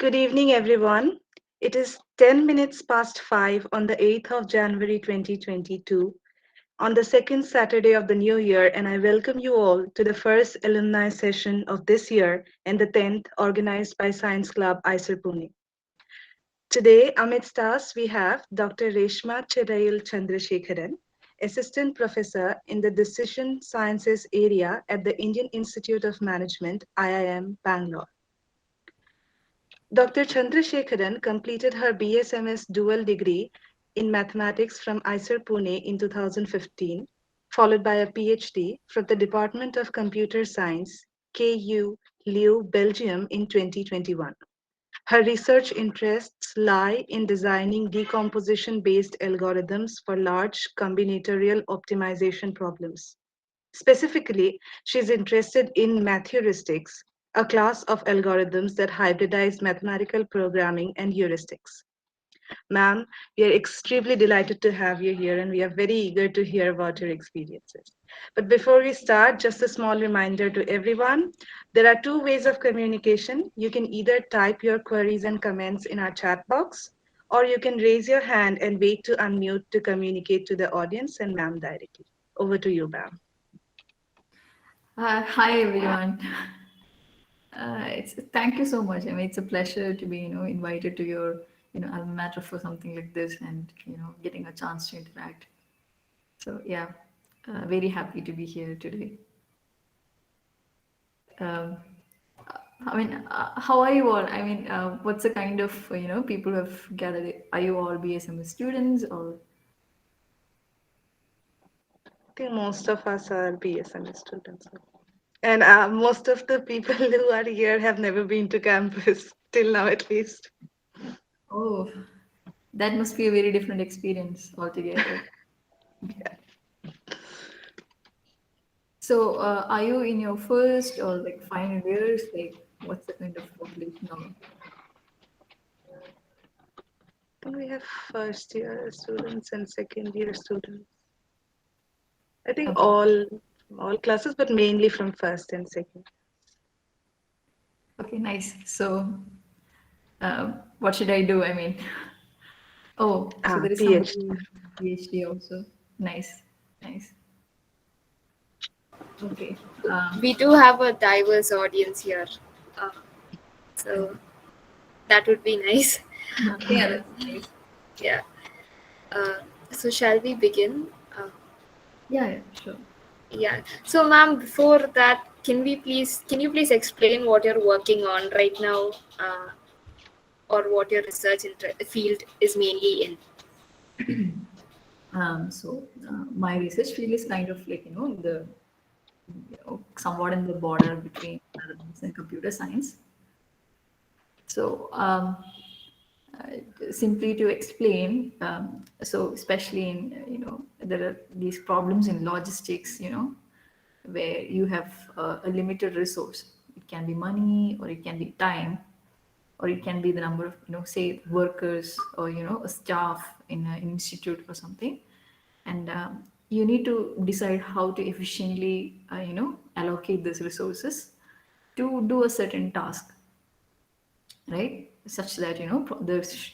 Good evening, everyone. It is 10 minutes past 5 on the 8th of January 2022, on the second Saturday of the new year, and I welcome you all to the first alumni session of this year and the 10th organized by Science Club IISER Pune. Today, amidst us, we have Dr. Reshma Chirayil Chandrasekharan, Assistant Professor in the Decision Sciences area at the Indian Institute of Management, IIM Banglore. Dr. Chandrasekharan completed her BSMS dual degree in mathematics from IISER Pune in 2015, followed by a PhD from the Department of Computer Science, KU Leuven, Belgium in 2021. Her research interests lie in designing decomposition-based algorithms for large combinatorial optimization problems. Specifically, she's interested in heuristics, a class of algorithms that hybridize mathematical programming and heuristics. Ma'am, we are extremely delighted to have you here and we are very eager to hear about your experiences. But before we start, just a small reminder to everyone. There are two ways of communication. You can either type your queries and comments in our chat box, or you can raise your hand and wait to unmute to communicate to the audience and ma'am directly. Over to you, ma'am. Hi everyone. It's thank you so much. I mean, it's a pleasure to be invited to your alma mater for something like this, and getting a chance to interact. So yeah, very happy to be here today. Um, I mean, how are you all? I mean, what's the kind of people who have gathered? Are you all BSMS students or? I think most of us are BSMS students. And most of the people who are here have never been to campus, till now at least. Oh, that must be a very different experience altogether. Yeah. So, are you in your first or like final years? Like, what's the kind of population of? I think we have first year students and second year students. I think Okay, all classes, but mainly from first and second. okay, nice. So, what should I do? I mean, oh, so there is somebody PhD. who PhD also. Nice, nice. Okay. We do have a diverse audience here, uh, so that would be nice. Yeah, that's nice. Yeah. Uh, so shall we begin? Yeah, yeah, sure. Yeah. So, ma'am, before that, can you please explain what you're working on right now, or what your research field is mainly in? My research field is kind of like in the somewhat in the border between mathematics and computer science. So, simply to explain, so especially in there are these problems in logistics, where you have a limited resource. It can be money, or it can be time, or it can be the number of say workers, or a staff in an institute or something, and you need to decide how to efficiently allocate these resources to do a certain task, right, such that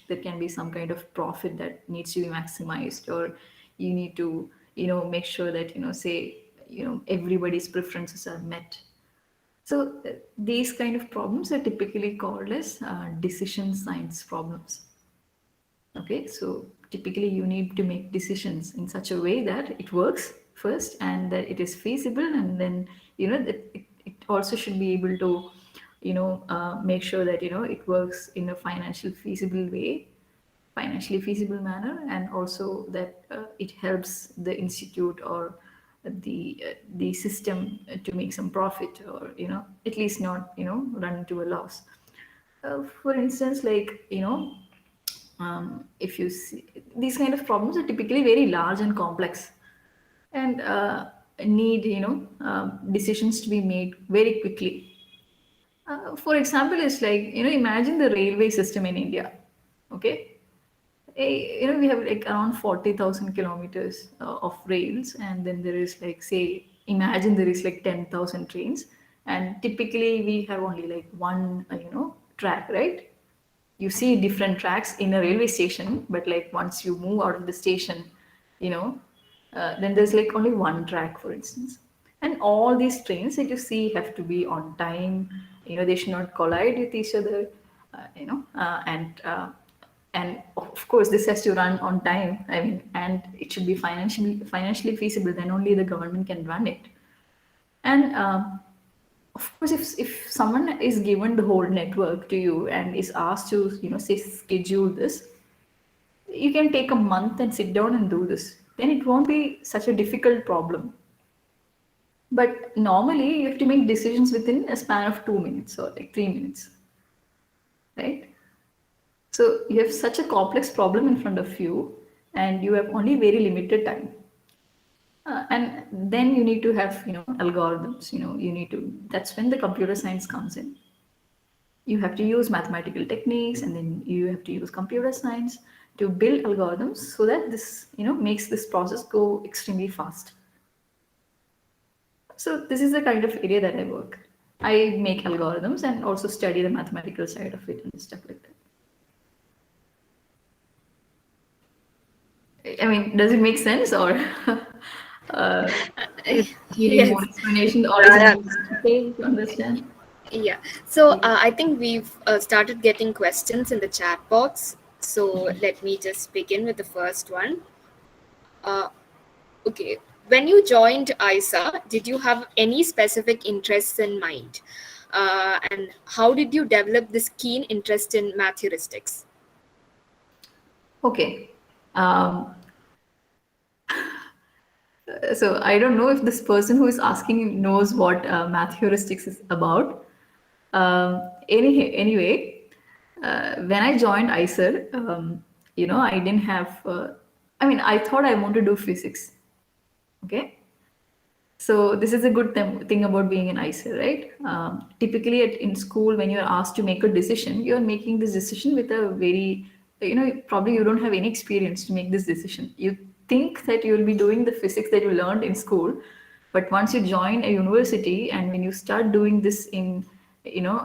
there can be some kind of profit that needs to be maximized, or you need to make sure that say everybody's preferences are met. So these kind of problems are typically called as decision science problems. Okay, so typically you need to make decisions in such a way that it works first, and that it is feasible, and then that it also should be able to make sure that it works in a financially feasible manner, and also that it helps the institute or the system to make some profit, or at least not run into a loss. For instance, like if you see, these kind of problems are typically very large and complex, and need decisions to be made very quickly. For example, it's like imagine the railway system in India. Okay, we have like around 40,000 kilometers of rails, and then there is like, say, imagine there is like 10,000 trains, and typically we have only like one track, right? you see different tracks in a railway station, but like once you move out of the station, you know, then there's like only one track, for instance. And all these trains that you see have to be on time. You know, they should not collide with each other. And of course, this has to run on time. I mean, and it should be financially feasible. Then only the government can run it. And of course, if someone is given the whole network to you and is asked to, say, schedule this, you can take a month and sit down and do this. Then it won't be such a difficult problem. But normally, you have to make decisions within a span of 2 minutes or like 3 minutes, right? So you have such a complex problem in front of you, and you have only very limited time. And then you need to have, algorithms. You need to. That's when the computer science comes in. You have to use mathematical techniques, and then you have to use computer science to build algorithms so that this, makes this process go extremely fast. So this is the kind of area that I work. I make algorithms and also study the mathematical side of it and stuff like that. I mean, does it make sense, or is needing Yes. more explanation, or is it okay to understand? Yeah. So I think we've started getting questions in the chat box. So let me just begin with the first one. Okay. When you joined ISA, did you have any specific interests in mind? And how did you develop this keen interest in math heuristics? Okay. So I don't know if this person who is asking knows what math heuristics is about. Anyway, when I joined ISER, I didn't have. I thought I wanted to do physics. Okay. So this is a good thing about being an ISER, right? Typically, in school, when you're asked to make a decision, you're making this decision with a very, probably you don't have any experience to make this decision. You think that you'll be doing the physics that you learned in school, but once you join a university and when you start doing this in,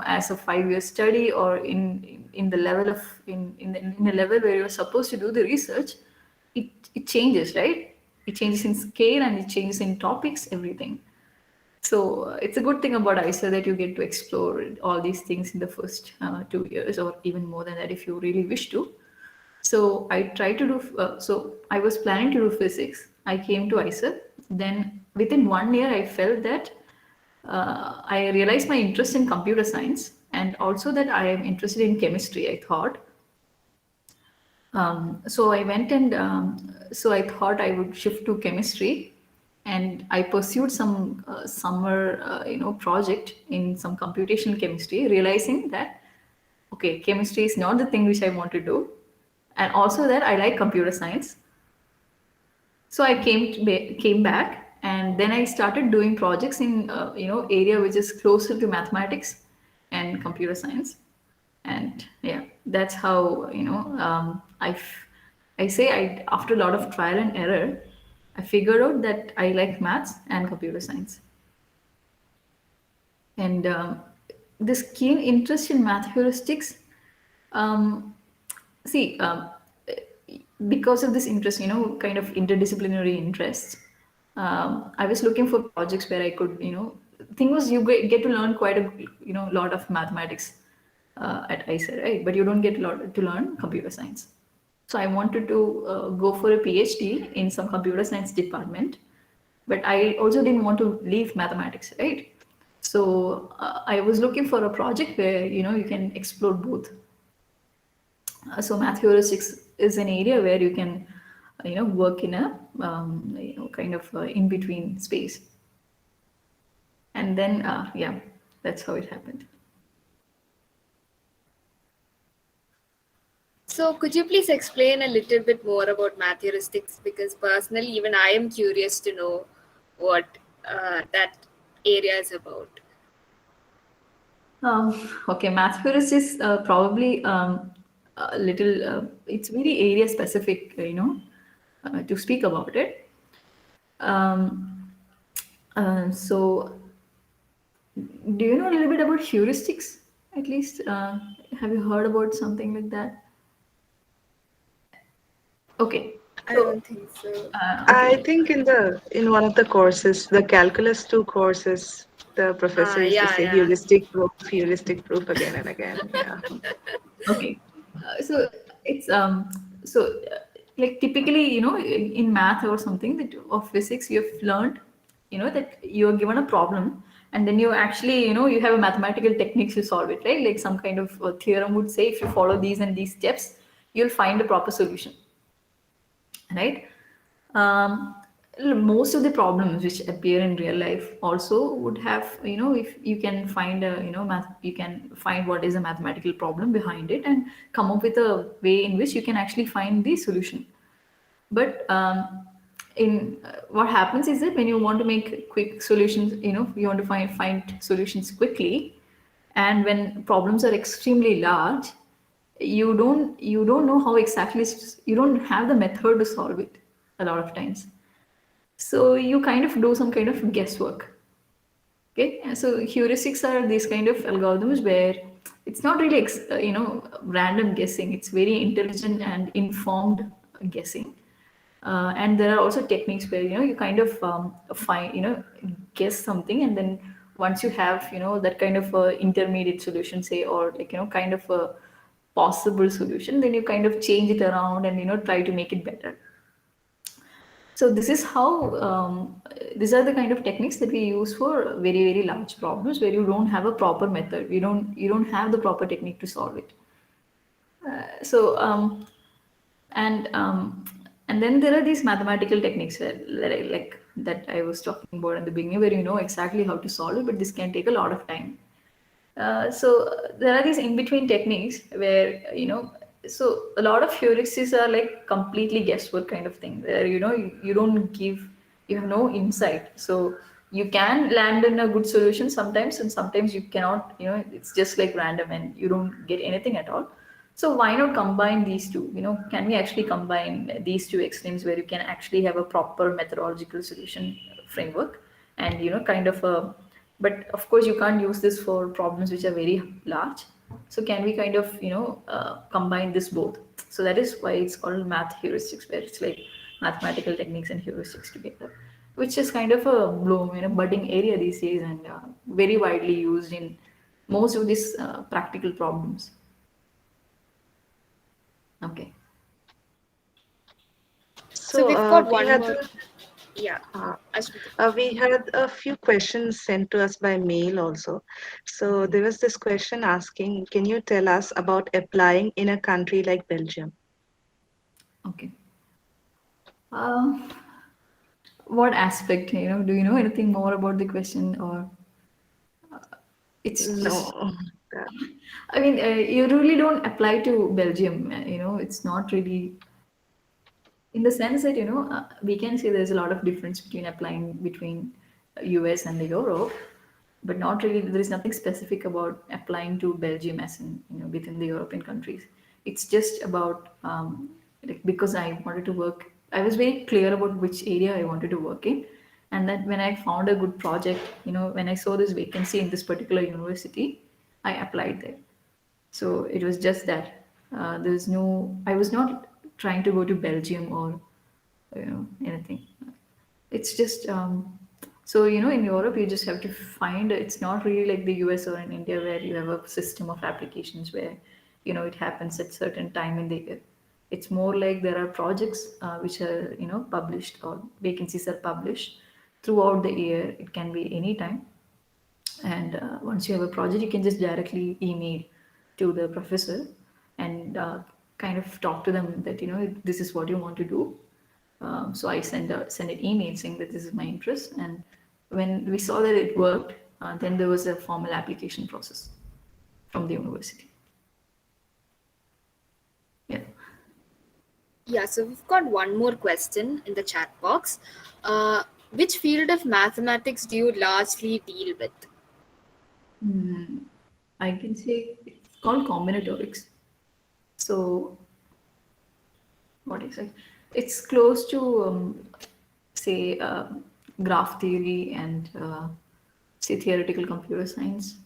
as a 5-year study, or in the level of in a level where you're supposed to do the research, it changes, right? It changes in scale and it changes in topics, everything. So it's a good thing about ISA that you get to explore all these things in the first 2 years, or even more than that if you really wish to. So I tried to do. So I was planning to do physics. I came to ISA. Then within 1 year, I felt that I realized my interest in computer science, and also that I am interested in chemistry, I thought. So I went and so I thought I would shift to chemistry, and I pursued some summer project in some computational chemistry, realizing that okay, chemistry is not the thing which I want to do, and also that I like computer science. So I came back, and then I started doing projects in area which is closer to mathematics and computer science. And yeah, that's how I say I after a lot of trial and error, I figured out that I like maths and computer science. And this keen interest in math heuristics, um, see, because of this interest, kind of interdisciplinary interests, I was looking for projects where I could, thing was you get to learn quite a lot of mathematics at ISA, right? But you don't get a lot to learn computer science. So I wanted to go for a PhD in some computer science department, but I also didn't want to leave mathematics, right? So I was looking for a project where you can explore both. So math heuristics is an area where you can work in a kind of in between space. And then yeah, that's how it happened. So could you please explain a little bit more about math heuristics? Because personally, even I am curious to know what that area is about. Okay, math heuristics probably a little. It's very area specific, to speak about it. So, do you know a little bit about heuristics? At least, have you heard about something like that? Okay. I So, don't think so. I okay. think in one of the courses, the calculus 2 courses, the professor used to Yeah, say yeah. heuristic proof again and again. Yeah. Okay. So it's so like typically, in math or something that of physics you've learned, that you're given a problem, and then you actually, you have a mathematical techniques to solve it, right? Like some kind of theorem would say if you follow these and these steps, you'll find a proper solution, right? um, Most of the problems which appear in real life also would have, if you can find a, you can find what is a mathematical problem behind it and come up with a way in which you can actually find the solution. But in what happens is that when you want to make quick solutions, you want to find solutions quickly, and when problems are extremely large, you don't know how exactly, you don't have the method to solve it a lot of times. So you kind of do some kind of guesswork. Okay, and so heuristics are these kind of algorithms where it's not really random guessing. It's very intelligent and informed guessing. And there are also techniques where you kind of find, guess something, and then once you have that kind of intermediate solution, say, or like kind of a possible solution, then you kind of change it around and try to make it better. So this is how these are the kind of techniques that we use for very very large problems where you don't have a proper method. You don't have the proper technique to solve it. So and and then there are these mathematical techniques like that I was talking about in the beginning, where you know exactly how to solve it, but this can take a lot of time. So there are these in between techniques where so a lot of heuristics are like completely guesswork kind of thing, where you don't give, you have no insight. So you can land in a good solution sometimes, and sometimes you cannot. It's just like random, and you don't get anything at all. So why not combine these two? Can we actually combine these two extremes where you can actually have a proper methodological solution framework, and kind of a, but of course you can't use this for problems which are very large. So can we kind of combine this both? So that is why it's called math heuristics, where it's like mathematical techniques and heuristics together, which is kind of a bloom, budding area these days, and very widely used in most of these practical problems. Okay. So So we've got one more. Yeah, uh, Ashmita. we had a few questions sent to us by mail also. So there was this question asking, can you tell us about applying in a country like Belgium? Okay. um, what aspect, do you know anything more about the question, or it's just, No. Uh, I mean, you really don't apply to Belgium. It's not really, in the sense that we can say there's a lot of difference between applying between US and the Europe, but not really. There is nothing specific about applying to Belgium as in within the European countries. It's just about like, because I wanted to work. I was very clear about which area I wanted to work in, and that when I found a good project, when I saw this vacancy in this particular university, I applied there. So it was just that there's no. I was not trying to go to Belgium or anything. It's just so in Europe you just have to find. It's not really like the US or in India where you have a system of applications where it happens at certain time in the year. It's more like there are projects which are published, or vacancies are published throughout the year. It can be any time, and once you have a project, you can just directly email to the professor and kind of talk to them that this is what you want to do. So I send an email saying that this is my interest, and when we saw that it worked, then there was a formal application process from the university. Yeah. Yeah, so we've got one more question in the chat box. Which field of mathematics do you largely deal with? I can say it's called combinatorics. So what is it? It's close to say graph theory and say theoretical computer science.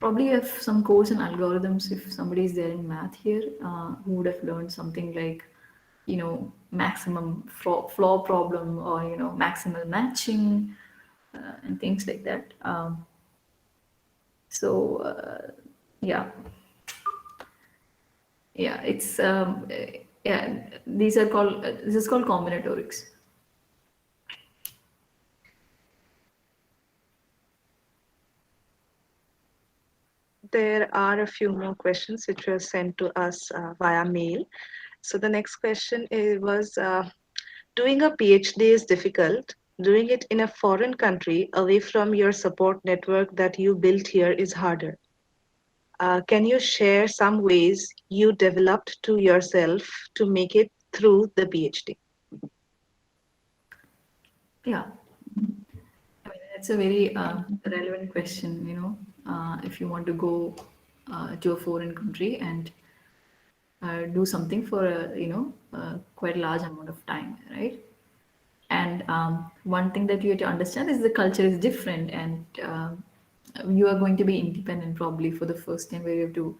Probably you have some course in algorithms if somebody is there in math here who would have learned something like, maximum flaw problem, or, maximal matching, and things like that. So yeah, yeah, yeah, this is called combinatorics. There are a few more questions which were sent to us via mail. So the next question was doing a PhD is difficult. Doing it in a foreign country away from your support network that you built here is harder. Can you share some ways you developed to yourself to make it through the PhD? Yeah, I mean, it's a very relevant question, if you want to go to a foreign country and do something for quite a large amount of time, right? And one thing that you have to understand is the culture is different, and you are going to be independent probably for the first time, where you have to,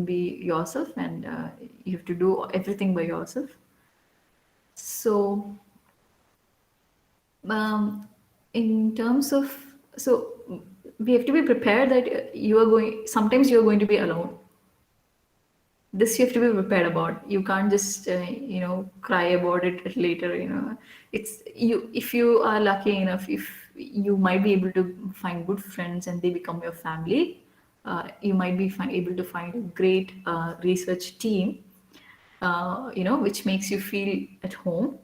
be yourself, and you have to do everything by yourself. So um, in terms of, so we have to be prepared that you are going, sometimes you are going to be alone. This you have to be prepared about. You can't just cry about it later. It's you, if you are lucky enough, if you might be able to find good friends and they become your family. You might be able to find a great research team, which makes you feel at home.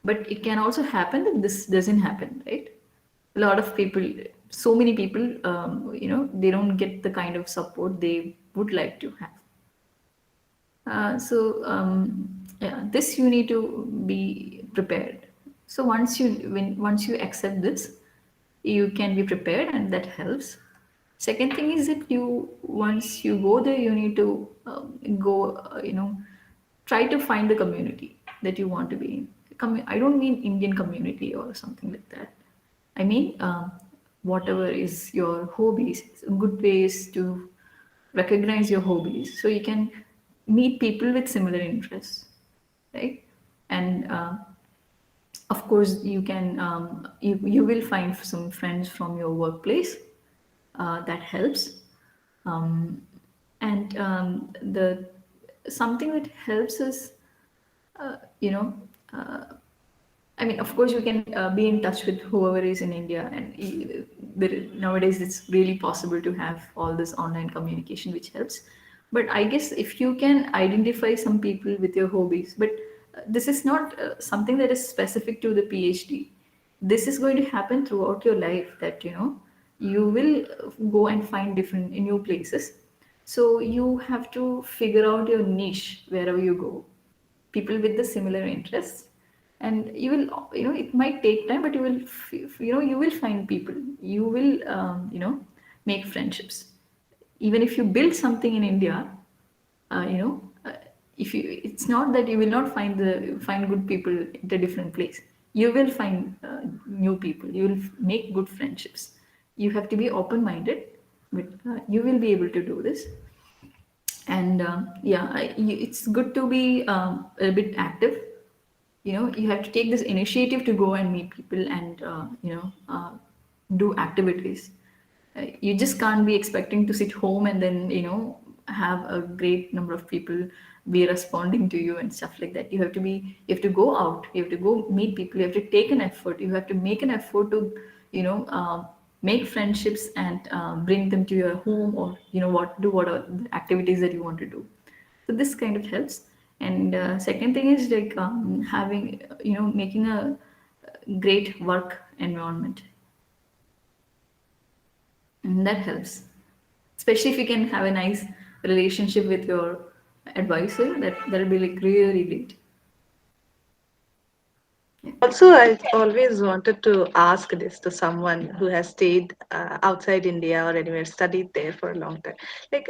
But it can also happen that this doesn't happen, right? A lot of people, so many people, they don't get the kind of support they would like to have. So yeah, this you need to be prepared. So once you accept this, you can be prepared, and that helps. Second thing is that you once you go there, you need to go, try to find the community that you want to be in. I don't mean Indian community or something like that. I mean, whatever is your hobbies, it's a good ways to recognize your hobbies, so you can meet people with similar interests, right? And of course, you will find some friends from your workplace. That helps. Um, and the something that helps is, you know. Uh, I mean, of course, you can be in touch with whoever is in India, and nowadays it's really possible to have all this online communication, which helps. But I guess if you can identify some people with your hobbies, but this is not something that is specific to the PhD. This is going to happen throughout your life. That you will go and find different new places. So you have to figure out your niche wherever you go, people with the similar interests, and you will, it might take time, but you will find people, you will make friendships. Even if you build something in India, uh, you know uh, if you, it's not that you will not find good people at a different place. You will find new people, you will make good friendships. You have to be open minded, but you will be able to do this. And yeah, it's good to be a bit active. You have to take this initiative to go and meet people, and do activities. You just can't be expecting to sit home and then have a great number of people be responding to you and stuff like that. You have to go out, you have to go meet people, you have to take an effort, you have to make an effort to make friendships, and bring them to your home, or what are the activities that you want to do. So this kind of helps. And second thing is like having, making a great work environment, and that helps, especially if you can have a nice relationship with your advisor. That'll be like really great. Yeah. Also, I always wanted to ask this to someone who has stayed outside India or anywhere, studied there for a long time. Like,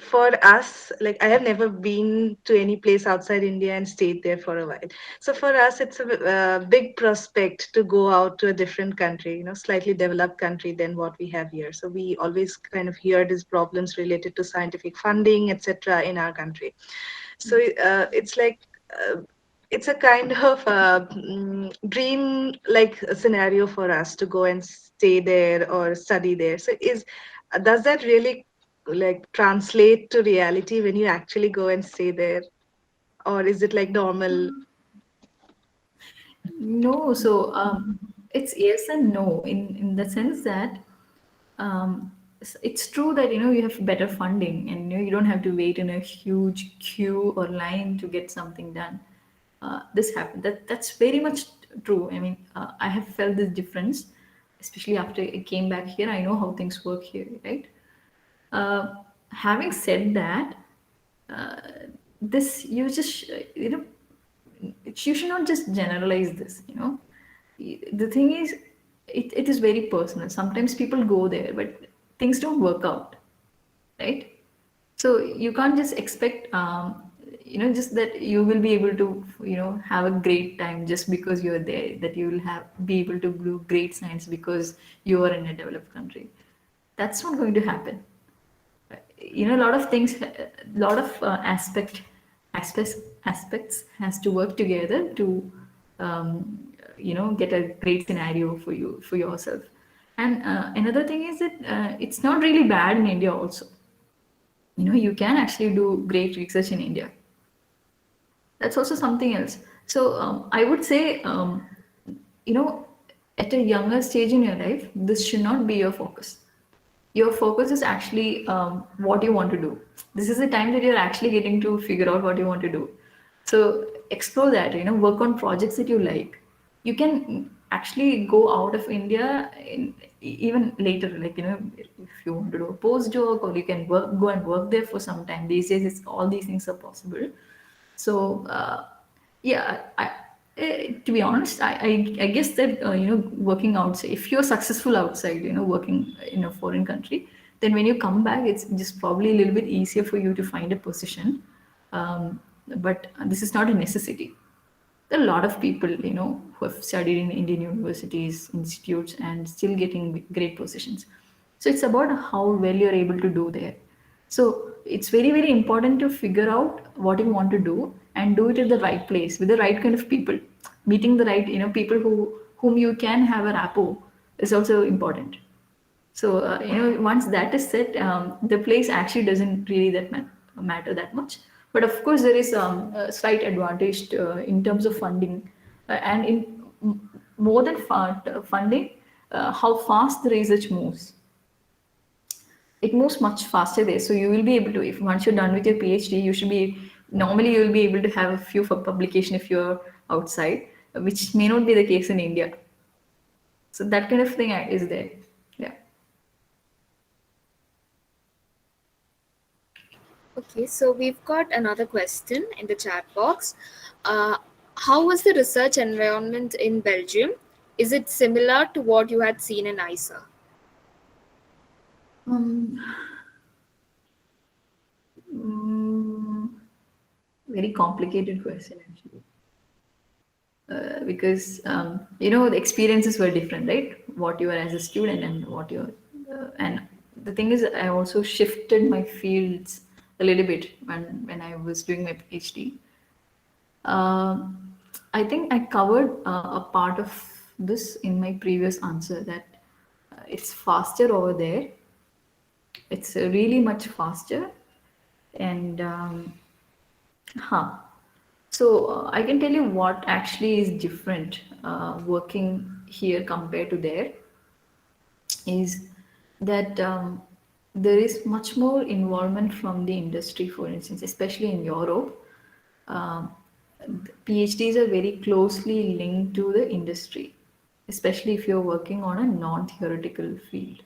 for us, like I have never been to any place outside India and stayed there for a while. So for us, it's a big prospect to go out to a different country, slightly developed country than what we have here. So we always kind of hear these problems related to scientific funding, etc., in our country. So it's like uh, it's a kind of dream like scenario for us to go and stay there or study there. So is does that really like translate to reality when you actually go and stay there, or is it like normal? No, so it's yes and no in the sense that it's true that you have better funding and you don't have to wait in a huge queue or line to get something done. This happened. That's very much true. I mean, I have felt this difference, especially after I came back here. I know how things work here, right? Uh, Having said that, uh, this you just you should not just generalize this. The thing is, it is very personal. Sometimes people go there, but things don't work out, right? So you can't just expect just that you will be able to have a great time just because you're there, that you will have be able to do great science because you are in a developed country. That's not going to happen. A lot of things, a lot of aspects aspects has to work together to get a great scenario for yourself. And another thing is that it's not really bad in India also. You can actually do great research in India. That's also something else. So I would say, you know at a younger stage in your life, this should not be your focus. Your focus is actually what you want to do. This is the time that you're actually getting to figure out what you want to do. So explore that, work on projects that you like. You can actually go out of India even later, like, if you want to do a postdoc, or you can go and work there for some time. These days, all these things are possible. So yeah, to be honest, I guess that working outside, if you're successful outside, working in a foreign country, then when you come back, it's just probably a little bit easier for you to find a position. But this is not a necessity. There are a lot of people, who have studied in Indian universities, institutes, and still getting great positions. So it's about how well you're able to do there. So it's very, very important to figure out what you want to do and do it at the right place with the right kind of people. Meeting the right, people whom you can have a rapport is also important. So once that is set, the place actually doesn't really matter that much. But of course, there is a slight advantage in terms of funding, and in more than funding, how fast the research moves. It moves much faster there. So you will be able to, if once you're done with your PhD, you should be normally you will be able to have a few for publication if you're outside, which may not be the case in India. So that kind of thing is there. Yeah. Okay, so we've got another question in the chat box. Uh, how was the research environment in Belgium? Is it similar to what you had seen in ISA? Um, mm, Very complicated question, actually, because the experiences were different, right? What you were as a student and what you're, and the thing is, I also shifted my fields a little bit when I was doing my PhD. I think I covered a part of this in my previous answer, that it's faster over there. It's really much faster, and huh. So I can tell you what actually is different working here compared to there is that there is much more involvement from the industry, for instance, especially in Europe. Um, PhDs are very closely linked to the industry, especially if you're working on a non theoretical field.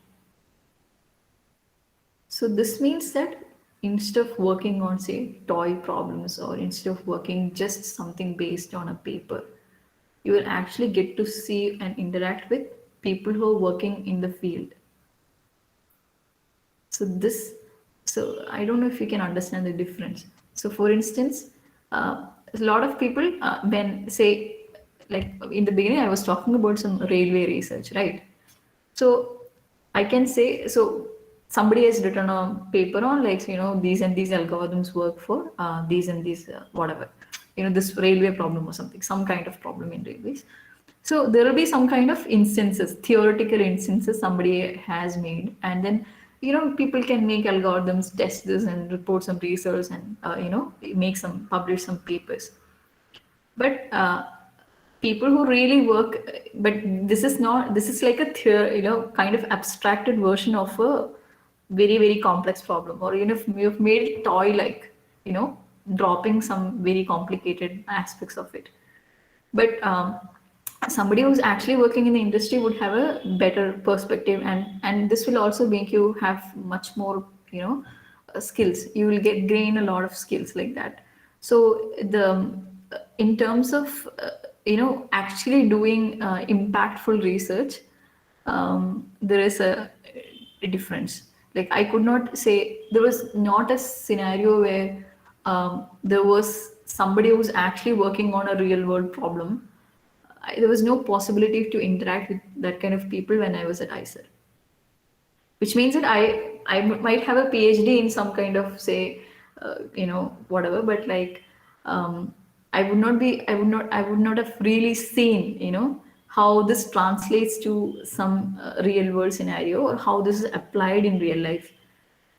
So this means that instead of working on, say, toy problems, or instead of working just something based on a paper, you will actually get to see and interact with people who are working in the field. So this So I don't know if you can understand the difference. So for instance, a lot of people, when say, like in the beginning, I was talking about some railway research, right? So I can say, so somebody has written a paper on like, these and these algorithms work for these and these, whatever, this railway problem or something, some kind of problem in railways. So there will be some kind of instances, theoretical instances somebody has made, and then people can make algorithms, test this, and report some research, and make some publish some papers. But people who really work, but this is not, this is like a kind of abstracted version of a very very complex problem, or if you've made it toy like, dropping some very complicated aspects of it. But somebody who's actually working in the industry would have a better perspective, and this will also make you have much more skills. You will get gain a lot of skills like that. So the in terms of actually doing impactful research, there is a difference. Like I could not say, there was not a scenario where there was somebody who was actually working on a real world problem. There was no possibility to interact with that kind of people when I was at ICER, which means that might have a PhD in some kind of say, whatever, but like I would not have really seen how this translates to some real world scenario, or how this is applied in real life.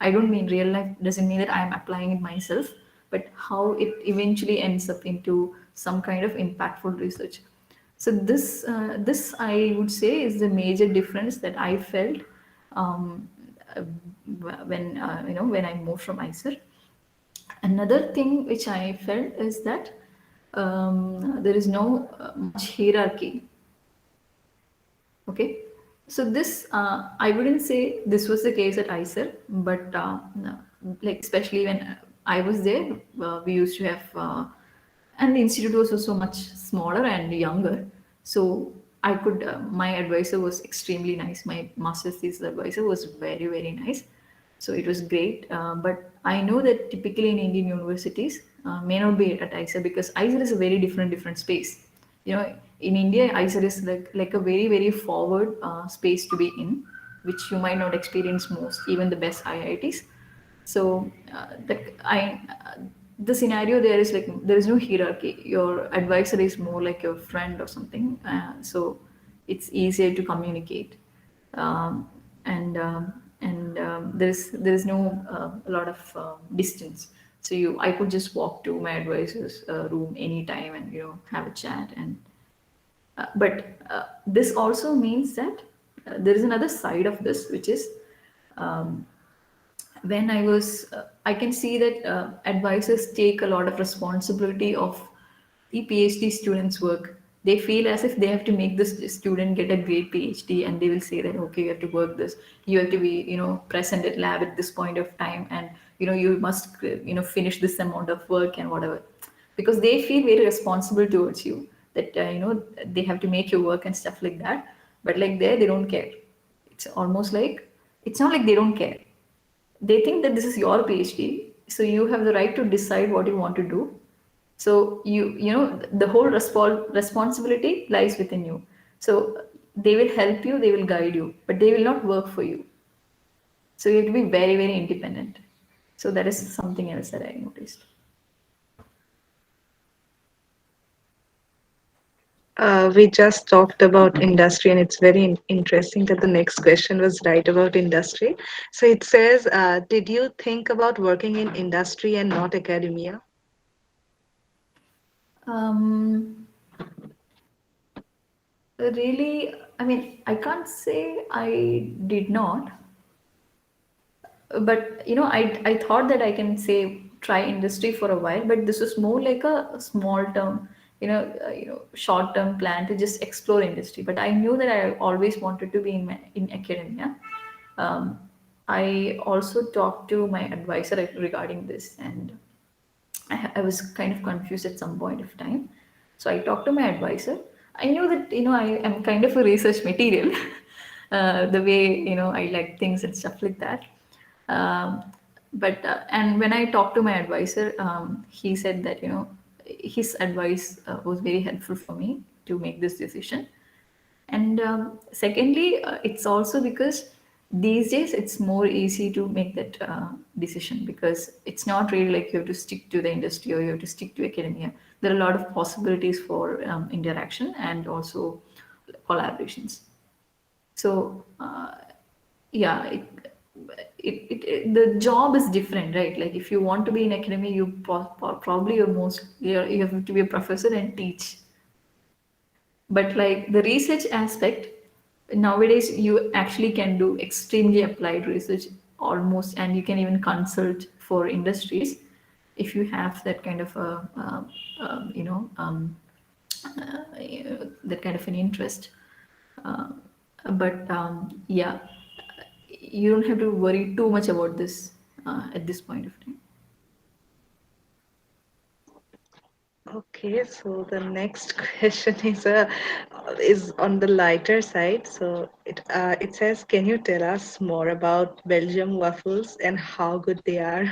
I don't mean real life doesn't mean that I'm applying it myself, but how it eventually ends up into some kind of impactful research. So this I would say is the major difference that I felt um, uh, when I moved from ICER. Another thing which I felt is that there is no much hierarchy. Okay, so this I wouldn't say this was the case at ICER, but no, like especially when I was there, we used to have, and the institute was also much smaller and younger. So I could, my advisor was extremely nice. My master's thesis advisor was very very nice. So it was great. But I know that typically in Indian universities may not be at ICER, because ICER is a very different space. In India, ICER is like a very very forward space to be in, which you might not experience most, even the best IITs. So the scenario there is like there is no hierarchy. Your advisor is more like your friend or something. So it's easier to communicate, and there is no a lot of distance. So I could just walk to my advisor's room anytime and have a chat. And but this also means that there is another side of this, which is um, when I can see that advisors take a lot of responsibility of the PhD students' work. They feel as if they have to make this student get a great PhD, and they will say that, okay, you have to work this, you have to be, present at lab at this point of time, and you must, finish this amount of work and whatever, because they feel very responsible towards you, that they have to make your work and stuff like that. But like there, they don't care. It's almost like, it's not like they don't care. They think that this is your PhD, so you have the right to decide what you want to do. So the whole responsibility lies within you. So they will help you, they will guide you, but they will not work for you. So you have to be very very independent. So that is something else that I noticed. We just talked about industry, and it's very interesting that the next question was right about industry. So it says, did you think about working in industry and not academia? Um, Really, I mean, I can't say I did not, but I thought that I can say try industry for a while, but this was more like a small term, short term plan to just explore industry. But I knew that I always wanted to be in academia. Um, I also talked to my advisor regarding this, and I was kind of confused at some point of time. So I talked to my advisor. I knew that I am kind of a research material, the way I like things and stuff like that. Um, But and when I talked to my advisor, he said that his advice was very helpful for me to make this decision. And secondly, it's also because these days it's more easy to make that decision, because it's not really like you have to stick to the industry or you have to stick to academia. There are a lot of possibilities for interaction and also collaborations. So yeah, the job is different, right? Like if you want to be in academia, probably you have to be a professor and teach. But like the research aspect, nowadays you actually can do extremely applied research almost, and you can even consult for industries if you have that kind of a that kind of an interest. uh, but yeah, you don't have to worry too much about this at this point of time. Okay, so the next question is on the lighter side. So it says, can you tell us more about Belgium waffles and how good they are?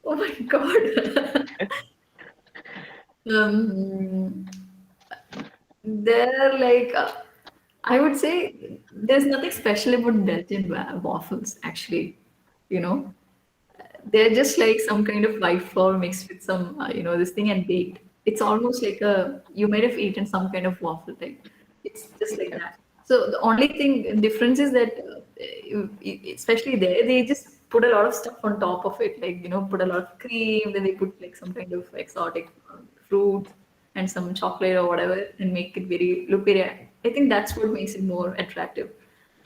Oh my god. um, they're like I would say there's nothing special about Belgian waffles, actually. You know, they're just like some kind of white flour mixed with some, this thing and baked. It's almost like you might have eaten some kind of waffle type. It's just like that. So the only thing difference is that, especially there, they just put a lot of stuff on top of it, like, put a lot of cream, then they put like some kind of exotic fruit and some chocolate or whatever and make it look very, I think that's what makes it more attractive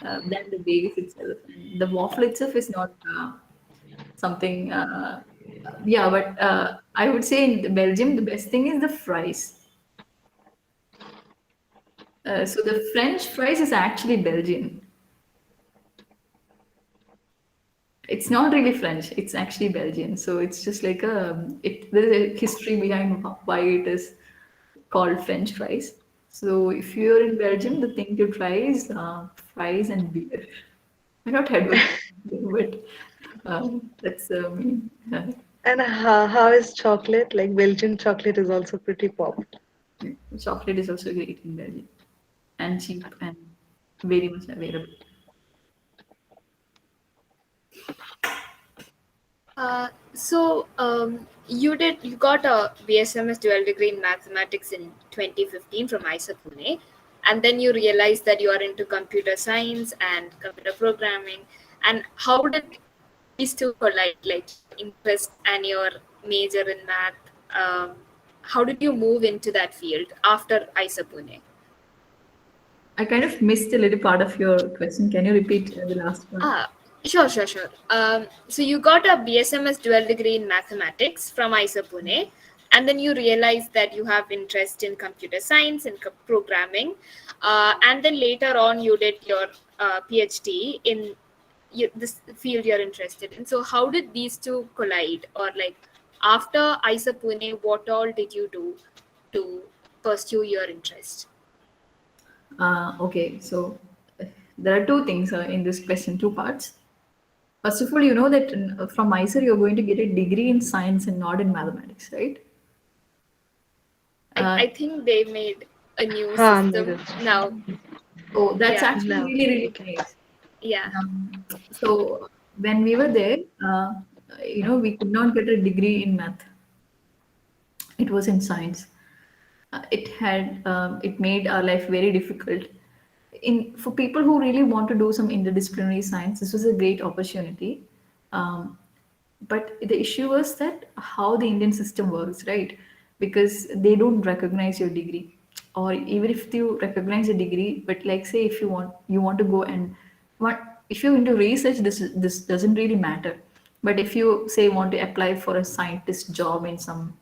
than the base itself. And the waffle itself is not something. Yeah, but I would say in Belgium, the best thing is the fries. So the French fries is actually Belgian. It's not really French. It's actually Belgian. So it's just like there's a history behind why it is called French fries. So if you're in Belgium, the thing to try is fries and beer. I not had one, but that's And how is chocolate? Like Belgian chocolate is also pretty pop. chocolate is also great in Belgium and cheap and very much available. You got a BSMS dual degree in mathematics in 2015 from IIM Pune, and then you realized that you are into computer science and computer programming. And how did these two collide, like your interest and your major in math? How did you move into that field after IIM Pune? I kind of missed a little part of your question. Can you repeat the last part? Sure. So you got a BSMS dual degree in mathematics from IIM Pune, and then you realized that you have interest in computer science and programming, and then later on you did your PhD in this field you're interested in. So how did these two collide, or like after IIM Pune, what all did you do to pursue your interest? Okay, so there are two things in this question, two parts. First of all, you know that from IISER you're going to get a degree in science and not in mathematics, right? I think they made a new Huh, made system it. now. Oh, that's Yeah, actually No. really, really Okay. nice. yeah. So when we were there, we could not get a degree in math. It was in science. It made our life very difficult. For people who really want to do some interdisciplinary science, this was a great opportunity. Um, but the issue was that how the Indian system works, right? Because they don't recognize your degree, or even if you recognize a degree, but like say if you want to go and what if you're into research, this doesn't really matter. But if you say want to apply for a scientist job in some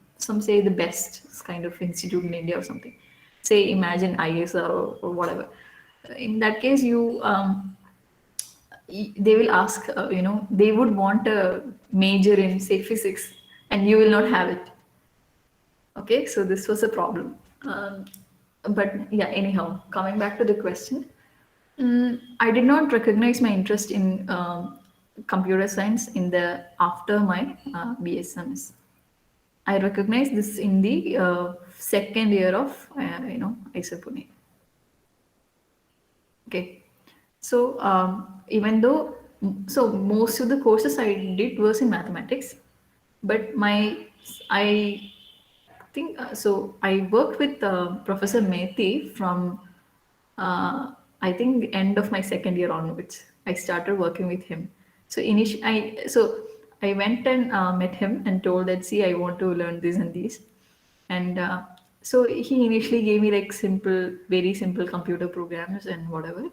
say the best kind of institute in India or something, say imagine ISR or whatever. In that case, they will ask, they would want a major in say physics, and you will not have it. Okay, so this was a problem. But yeah, anyhow, coming back to the question, I did not recognize my interest in computer science in the after my BSMS. I recognize this in the second year of IIM Pune. Okay, so even though so most of the courses I did was in mathematics, but I think so. I worked with Professor Methi from I think the end of my second year onwards. I started working with him. So I went and met him and told that, see, I want to learn this and this, and so he initially gave me like very simple computer programs and whatever,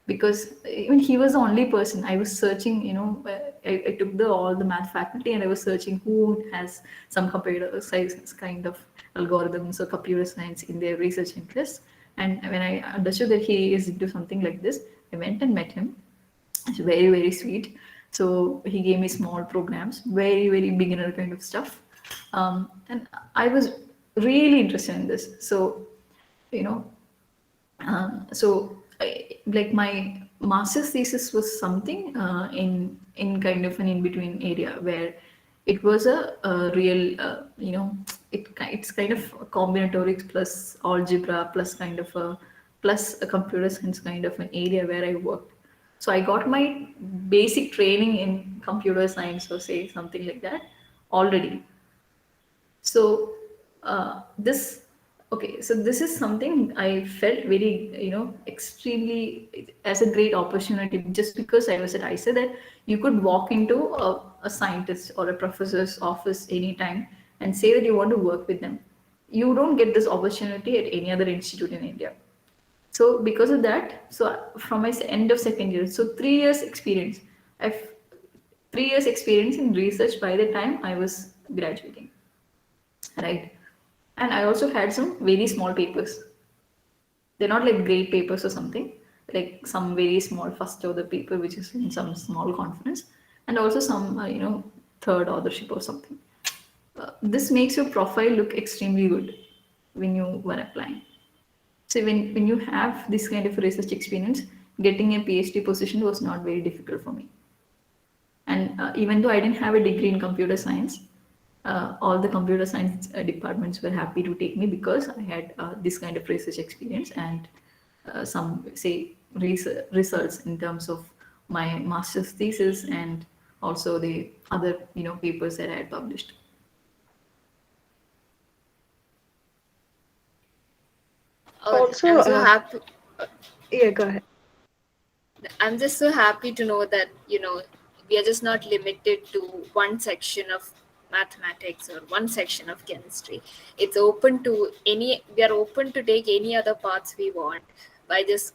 because even he was the only person I was searching. I took all the math faculty and I was searching who has some computer science kind of algorithms or computer science in their research interests. And when I understood that he is into something like this, I went and met him. It's very, very sweet. So he gave me small programs, very, very beginner kind of stuff. And I was really interested in this. So, you know, like my master's thesis was something in kind of an in between area where it was a real it's kind of a combinatorics plus algebra plus kind of a plus a computer science kind of an area where I worked. So I got my basic training in computer science or say something like that already. So this okay, so this is something I felt very extremely as a great opportunity, just because I was at ISA, that you could walk into a scientist or a professor's office anytime and say that you want to work with them. You don't get this opportunity at any other institute in India. So because of that, so from my end of second year, so 3 years experience, I've 3 years experience in research by the time I was graduating, right? And I also had some very small papers. They're not like grade papers or something, like some very small first author paper, which is in some small conference, and also some, third authorship or something. This makes your profile look extremely good when you were applying. So when you have this kind of research experience, getting a PhD position was not very difficult for me. And even though I didn't have a degree in computer science, all the computer science departments were happy to take me because I had this kind of research experience and some, say, results in terms of my master's thesis and also the other, papers that I had published. Oh, Also, I'm so happy. yeah, go ahead. I'm just so happy to know that, we are just not limited to one section of mathematics or one section of chemistry. It's open to we are open to take any other paths we want by just,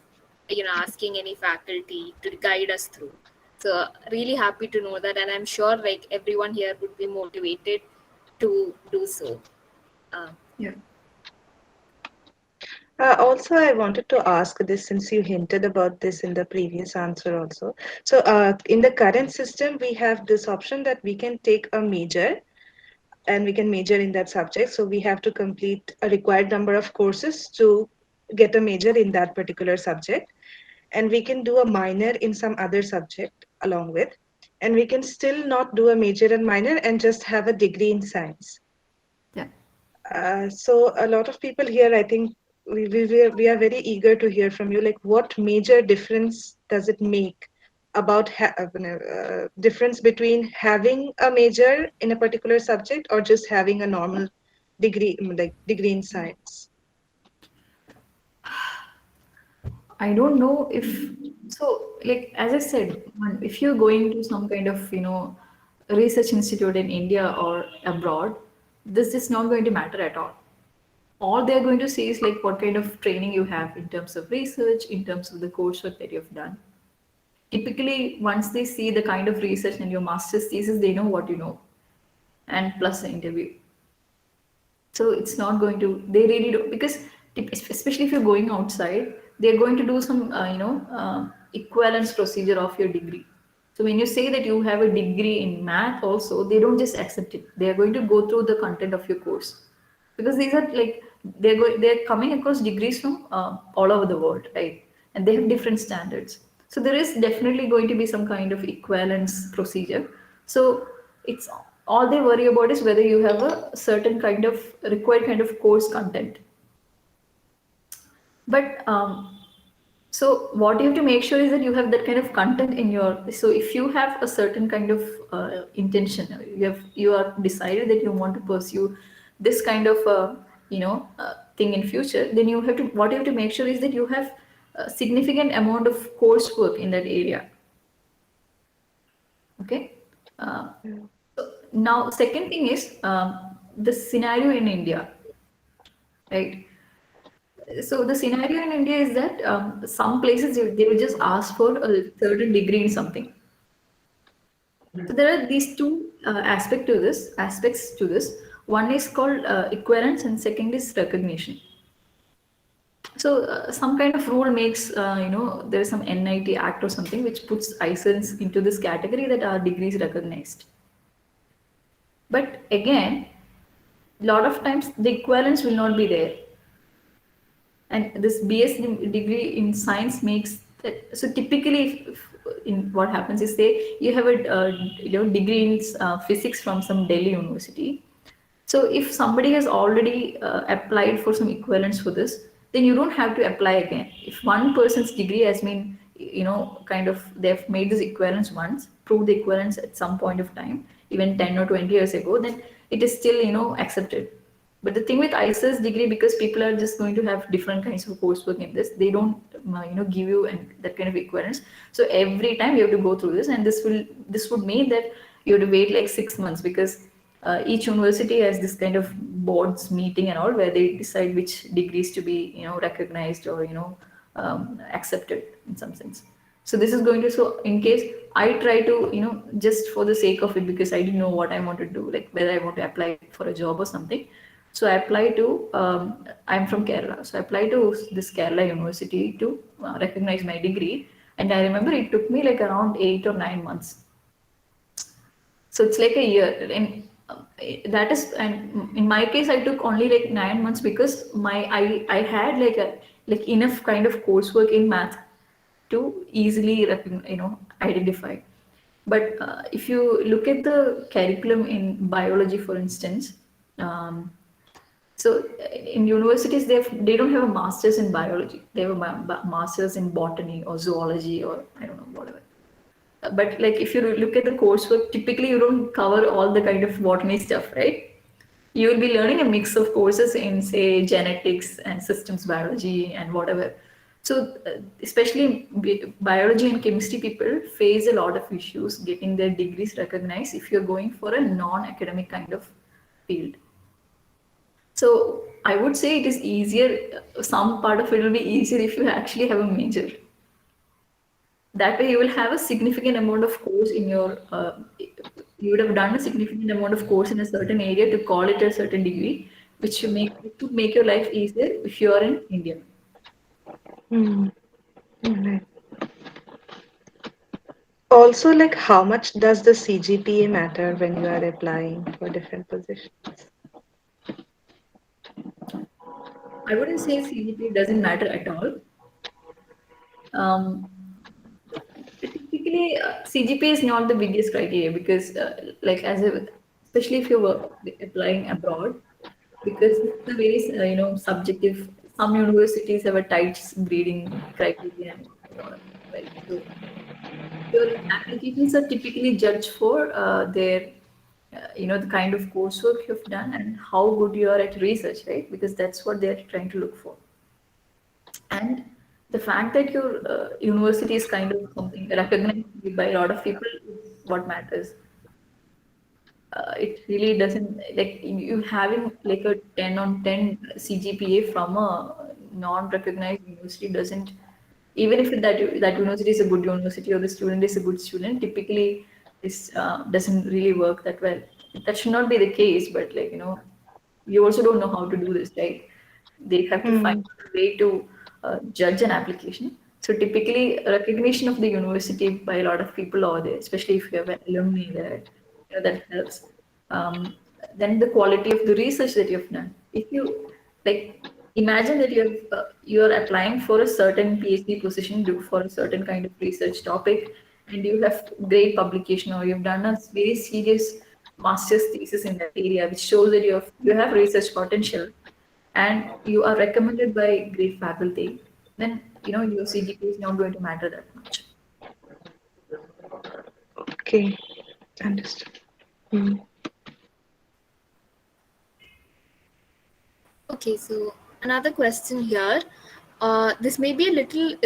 asking any faculty to guide us through. So really happy to know that. And I'm sure like everyone here would be motivated to do so. Yeah. Also, I wanted to ask this since you hinted about this in the previous answer also. So, in the current system, we have this option that we can take a major and we can major in that subject. So, we have to complete a required number of courses to get a major in that particular subject. And we can do a minor in some other subject along with. And we can still not do a major and minor and just have a degree in science. Yeah. So a lot of people here, I think we are very eager to hear from you. Like, what major difference does it make about difference between having a major in a particular subject or just having a normal degree, like degree in science? I don't know if so. Like as I said, if you're going to some kind of research institute in India or abroad, this is not going to matter at all. All they're going to see is like what kind of training you have in terms of research, in terms of the coursework that you've done. Typically, once they see the kind of research and your master's thesis, they know what you know, and plus the interview. So it's not going to, they really don't, because especially if you're going outside, they're going to do some equivalence procedure of your degree. So when you say that you have a degree in math also, they don't just accept it, they are going to go through the content of your course, because these are like they're coming across degrees from all over the world, right? And they have different standards. So there is definitely going to be some kind of equivalence procedure. So it's all they worry about is whether you have a certain kind of required kind of course content. But so what you have to make sure is that you have that kind of content in your. So if you have a certain kind of intention, you are decided that you want to pursue this kind of thing in future, then you have to what you have to make sure is that you have a significant amount of coursework in that area. Okay. Uh, so now, second thing is the scenario in India, right? So the scenario in India is that some places they will just ask for a certain degree in something. So there are these two aspects to this. One is called equivalence, and second is recognition. So some kind of rule makes there is some NIT Act or something which puts ISINs into this category that are degrees recognized. But again, a lot of times the equivalence will not be there. And this BS degree in science makes that. So typically, in what happens is you have a degree in physics from some Delhi university. So if somebody has already applied for some equivalence for this, then you don't have to apply again. If one person's degree has been, kind of they've made this equivalence once, proved the equivalence at some point of time, even 10 or 20 years ago, then it is still, accepted. But the thing with ISIS degree, because people are just going to have different kinds of coursework in this, they don't, give you that kind of equivalence. So every time you have to go through this, and this would mean that you have to wait like 6 months, because each university has this kind of boards meeting and all, where they decide which degrees to be, recognized or accepted in some sense. So this is going to, so in case I try to, just for the sake of it, because I didn't know what I want to do, like whether I want to apply for a job or something. So I applied to, I'm from Kerala. So I applied to this Kerala university to recognize my degree. And I remember it took me like around 8 or 9 months. So it's like a year. And that is, and in my case, I took only like 9 months because I had like enough kind of coursework in math to easily identify. But if you look at the curriculum in biology, for instance, um, so in universities they don't have a master's in biology. They have a master's in botany or zoology or I don't know whatever. But like if you look at the coursework, typically you don't cover all the kind of botany stuff, right? You will be learning a mix of courses in say genetics and systems biology and whatever. So especially biology and chemistry people face a lot of issues getting their degrees recognized if you're going for a non-academic kind of field. So I would say it is easier, some part of it will be easier if you actually have a major. That way you will have a significant amount of course in your, you would have done a significant amount of course in a certain area to call it a certain degree, which would make your life easier if you are in India. Hmm. Right. Also, like how much does the CGPA matter when you are applying for different positions? I wouldn't say CGPA doesn't matter at all. Um, Typically, CGPA is not the biggest criteria because, like, especially if you're applying abroad, because it's a very, subjective. Some universities have a tight grading criteria, right? So your applications are typically judged for their, the kind of coursework you've done and how good you are at research, right? Because that's what they're trying to look for. And the fact that your university is kind of something recognized by a lot of people is what matters. It really doesn't like you having like a 10 on 10 CGPA from a non-recognized university doesn't, even if that university is a good university or the student is a good student, typically this doesn't really work that well. That should not be the case, but like you also don't know how to do this, right? They have to find Hmm. a way to judge an application. So typically, recognition of the university by a lot of people over there, especially if you have an alumni there, that helps. Um, then the quality of the research that you've done. If you like, imagine that you're applying for a certain PhD position for a certain kind of research topic, and you have great publication or you've done a very serious master's thesis in that area, which shows that you have research potential, and you are recommended by great faculty. Then your CGPA is not going to matter that much. Okay, understood. Mm. Okay, so another question here. This may be a little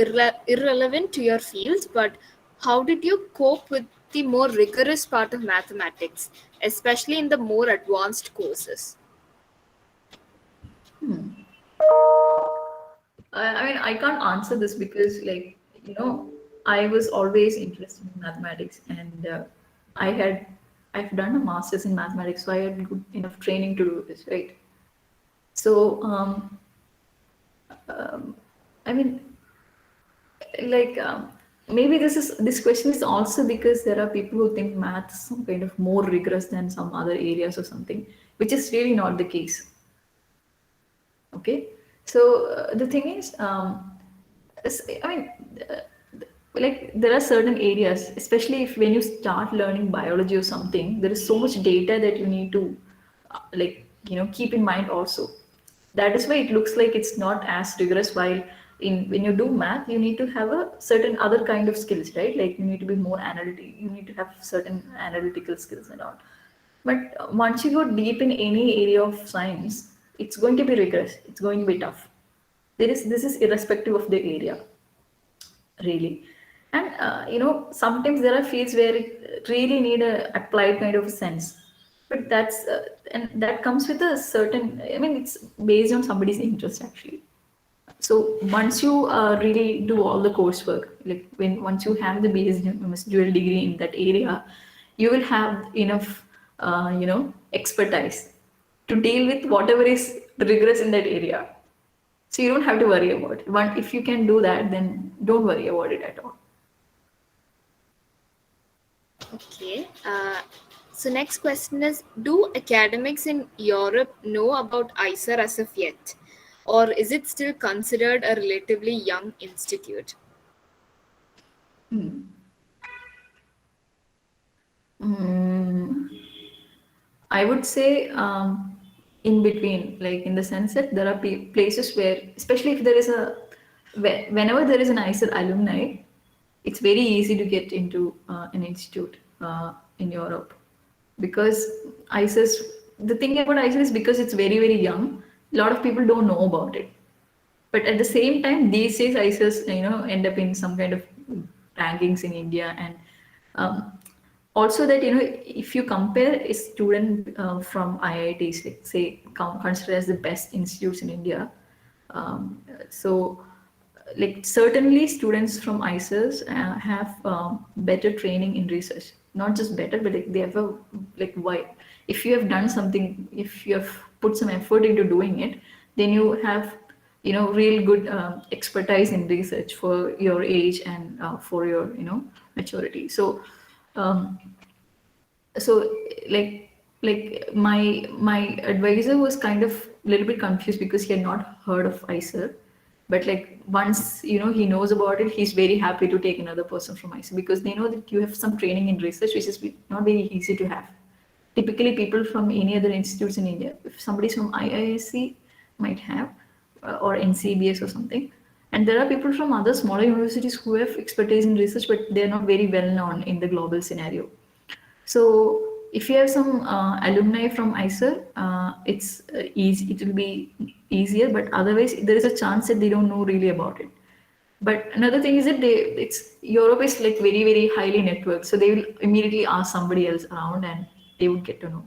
irrelevant to your field, but how did you cope with the more rigorous part of mathematics, especially in the more advanced courses? I mean, I can't answer this because, like, I was always interested in mathematics, and I had I've done a master's in mathematics, so I had good enough training to do this, right? So, I mean, like, maybe this question is also because there are people who think math is some kind of more rigorous than some other areas or something, which is really not the case. Okay, so the thing is, I mean, uh, like there are certain areas, especially if when you start learning biology or something, there is so much data that you need to like keep in mind also. That is why it looks like it's not as rigorous. While in when you do math, you need to have a certain other kind of skills, right? Like you need to be more analytic. You need to have certain analytical skills and all. But once you go deep in any area of science, it's going to be rigorous. It's going to be tough. This is irrespective of the area, really. And sometimes there are fields where it really need a applied kind of a sense. But and that comes with a certain. I mean, it's based on somebody's interest actually. So once you really do all the coursework, like once you have the BSMS dual degree in that area, you will have enough, expertise to deal with whatever is rigorous in that area. So you don't have to worry about it. If you can do that, then don't worry about it at all. Okay. So next question is: do academics in Europe know about ICER as of yet, or is it still considered a relatively young institute? I would say in between, like in the sense that there are places where, especially if there is whenever there is an ICER alumni, it's very easy to get into an institute in Europe because ICER's, the thing about ICER is because it's very, very young, a lot of people don't know about it. But at the same time, these days ICERs, end up in some kind of rankings in India, and um, also that if you compare a student from IITs, like say considered as the best institutes in India, so like certainly students from ICERs have better training in research. Not just better, but like they have a like why. If you have done something, if you have put some effort into doing it, then you have real good expertise in research for your age and for your maturity. So um, so like my advisor was kind of a little bit confused because he had not heard of ICER, but like once he knows about it, he's very happy to take another person from ICER because they know that you have some training in research which is not very easy to have. Typically people from any other institutes in India, if somebody's from IISc might have or NCBS or something, and there are people from other smaller universities who have expertise in research but they're not very well known in the global scenario. So if you have some alumni from ICER, it's easy. It will be easier, but otherwise there is a chance that they don't know really about it. But another thing is that it's Europe is like very, very highly networked, so they will immediately ask somebody else around and they would get to know.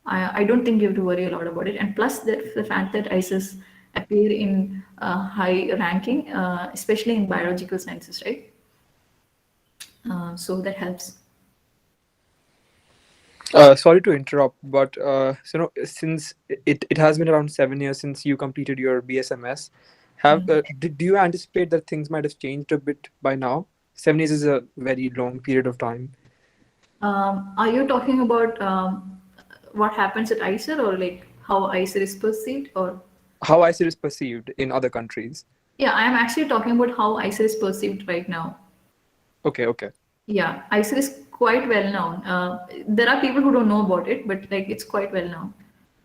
I don't think you have to worry a lot about it. And plus the fact that ICERs appear in high ranking, especially in biological sciences, right? So that helps. Sorry to interrupt, but since it has been around 7 years since you completed your BSMS, do you anticipate that things might have changed a bit by now? 7 years is a very long period of time. Are you talking about what happens at ICER or like how ICER is perceived or? how ICER is perceived in other countries. Yeah, I am actually talking about how ICER is perceived right now. Okay, okay. Yeah, ICER is quite well known. There are people who don't know about it, but like it's quite well known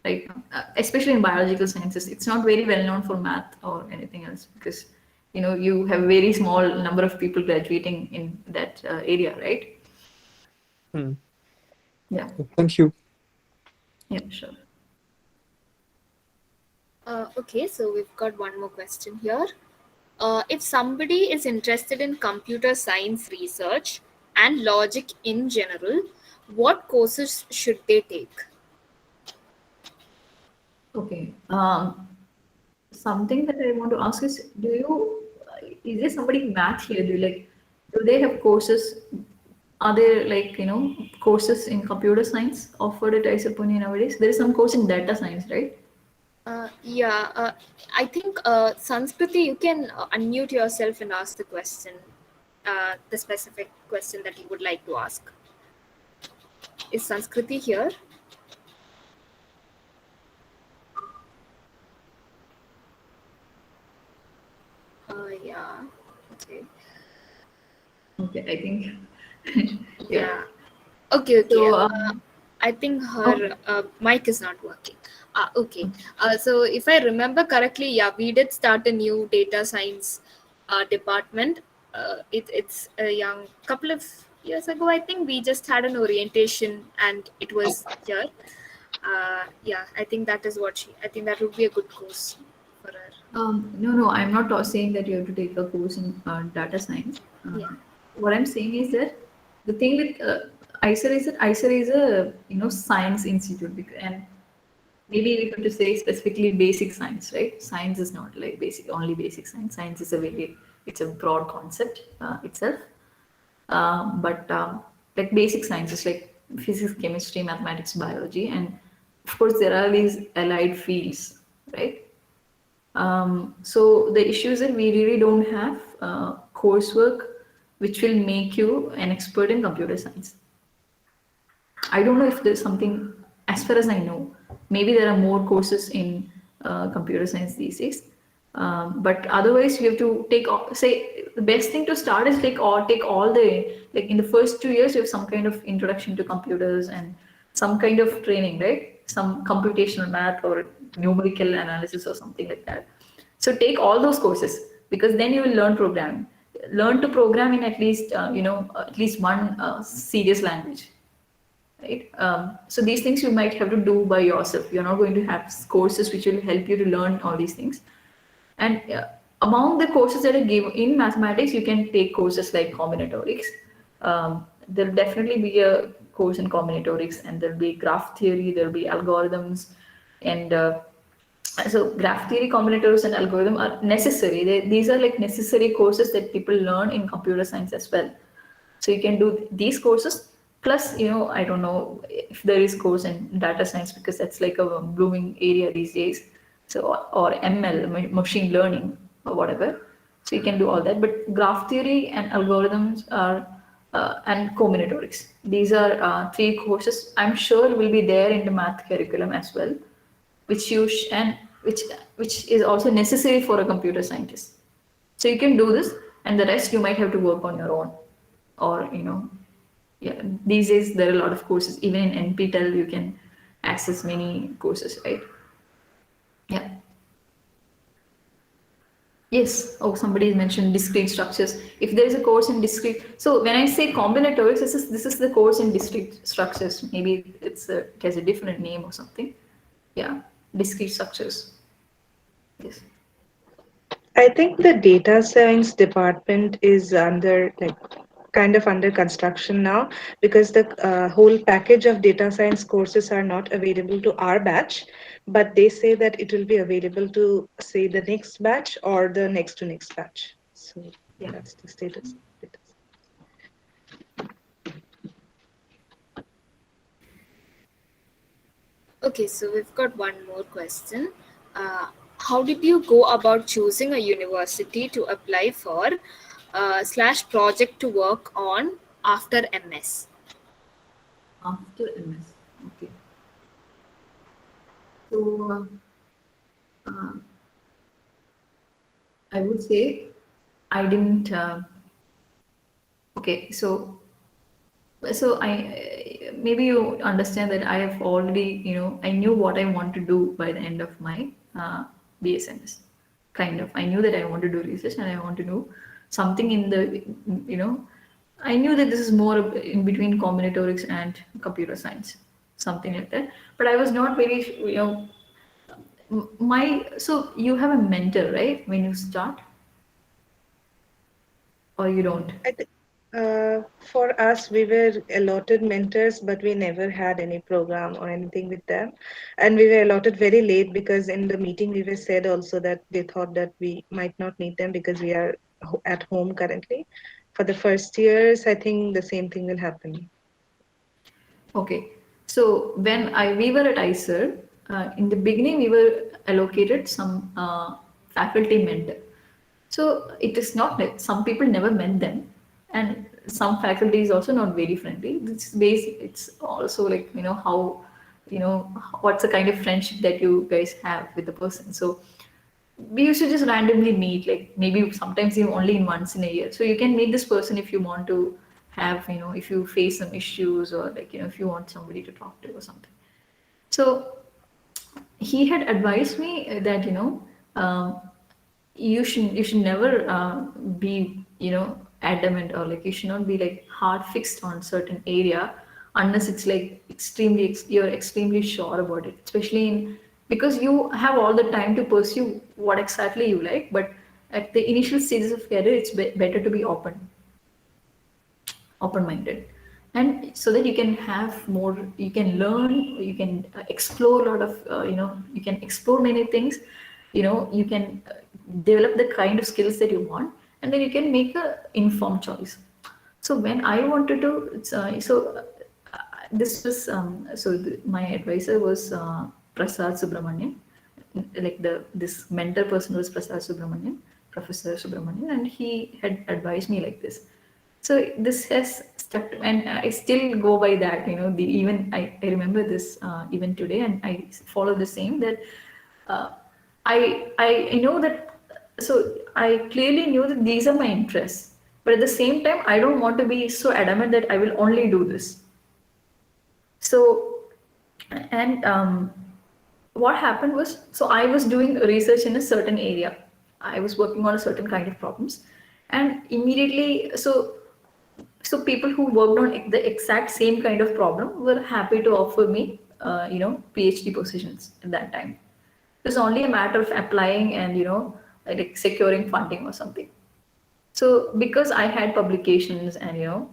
right now, especially in biological sciences. It's not very well known for math or anything else because you have very small number of people graduating in that area, right? Hmm. Yeah, Thank you. yeah, sure. Okay, so we've got one more question here. If somebody is interested in computer science research and logic in general, what courses should they take? Okay. Something that I want to ask is, is there somebody in math here? Do they have courses? Are there courses in computer science offered at IISER Pune nowadays? There is some course in data science, right? Yeah, I think Sanskriti, you can unmute yourself and ask the question, the specific question that you would like to ask. Is Sanskriti here? Yeah. Okay. Okay, I think. Yeah. Yeah. Okay. So, I think oh, her mic is not working. Okay. So if I remember correctly, yeah, we did start a new data science department. It's a young couple of years ago. I think we just had an orientation, and it was here. Yeah, I think that is what she. I think that would be a good course for her. no, I'm not saying that you have to take a course in data science. Yeah. What I'm saying is that the thing with IISER is that IISER is a science institute, and maybe we have to say specifically basic science, right? Science is not like only basic science. Science is it's a broad concept itself. But like basic sciences like physics, chemistry, mathematics, biology, and of course there are these allied fields, right? So the issue is that we really don't have coursework which will make you an expert in computer science. I don't know if there's something, as far as I know, maybe there are more courses in computer science these days. But otherwise, you have to say, the best thing to start is take all like in the first 2 years, you have some kind of introduction to computers and some kind of training, right? Some computational math or numerical analysis or something like that. So take all those courses because then you will learn programming. Learn to program in at least one serious language, right? So these things you might have to do by yourself. You're not going to have courses which will help you to learn all these things. And among the courses that are given in mathematics, you can take courses like combinatorics. There'll definitely be a course in combinatorics, and there'll be graph theory, there'll be algorithms, and so graph theory, combinatorics, and algorithm are necessary. These are like necessary courses that people learn in computer science as well. So you can do these courses plus, I don't know if there is course in data science because that's like a blooming area these days. So or ML, machine learning or whatever. So you can do all that. But graph theory and algorithms are and combinatorics. These are three courses I'm sure will be there in the math curriculum as well, which you and which is also necessary for a computer scientist. So you can do this, and the rest you might have to work on your own, or yeah. These days there are a lot of courses. Even in NPTEL, you can access many courses, right? Yeah. Yes. Oh, somebody mentioned discrete structures. If there is a course in discrete, so when I say combinatorics, this is the course in discrete structures. Maybe it has a different name or something. Yeah, discrete structures. Yes. I think the data science department is kind of under construction now because the whole package of data science courses are not available to our batch, but they say that it will be available to say the next batch or the next to next batch. So Yeah. that's the status. Okay, so we've got one more question. How did you go about choosing a university to apply for / project to work on after MS? After MS. Okay. So I would say I didn't. Okay, so I maybe you understand that I have already, I knew what I want to do by the end of my BSMS. Kind of, I knew that I want to do research and I want to do something in the, you know, I knew that this is more in between combinatorics and computer science, something like that. But I was not very, so you have a mentor, right? When you start, or you don't? I th- for us, we were allotted mentors, but we never had any program or anything with them. And we were allotted very late because in the meeting we were said also that they thought that we might not need them because we are at home currently. For the first years, I think the same thing will happen. Okay. So when we were at ICER, in the beginning we were allocated some faculty mentor. So it is not that some people never met them, and some faculty is also not very friendly. It's basic. It's also like, how, what's the kind of friendship that you guys have with the person. So we used to just randomly meet, like maybe sometimes even only in once in a year. So you can meet this person if you want to have, if you face some issues, or like, if you want somebody to talk to or something. So he had advised me that, you should never be, adamant, or like you should not be like hard fixed on certain area unless it's like you're extremely sure about it, especially in, because you have all the time to pursue what exactly you like. But at the initial stages of career, it's better to be open minded, and so that you can have more, you can learn, you can explore a lot of, you can explore many things, you can develop the kind of skills that you want, and then you can make a informed choice. So when I wanted to, this was, my advisor was Prasad Subramanian, like this mentor person was Prasad Subramanian, Professor Subramanian, and he had advised me like this. So this has stuck, and I still go by that. Even I remember this even today, and I follow the same, that uh, I know that. So I clearly knew that these are my interests, but at the same time, I don't want to be so adamant that I will only do this. So, and what happened was, so I was doing research in a certain area. I was working on a certain kind of problems, and immediately, so people who worked on the exact same kind of problem were happy to offer me, PhD positions at that time. It was only a matter of applying and, like securing funding or something. So because I had publications, and,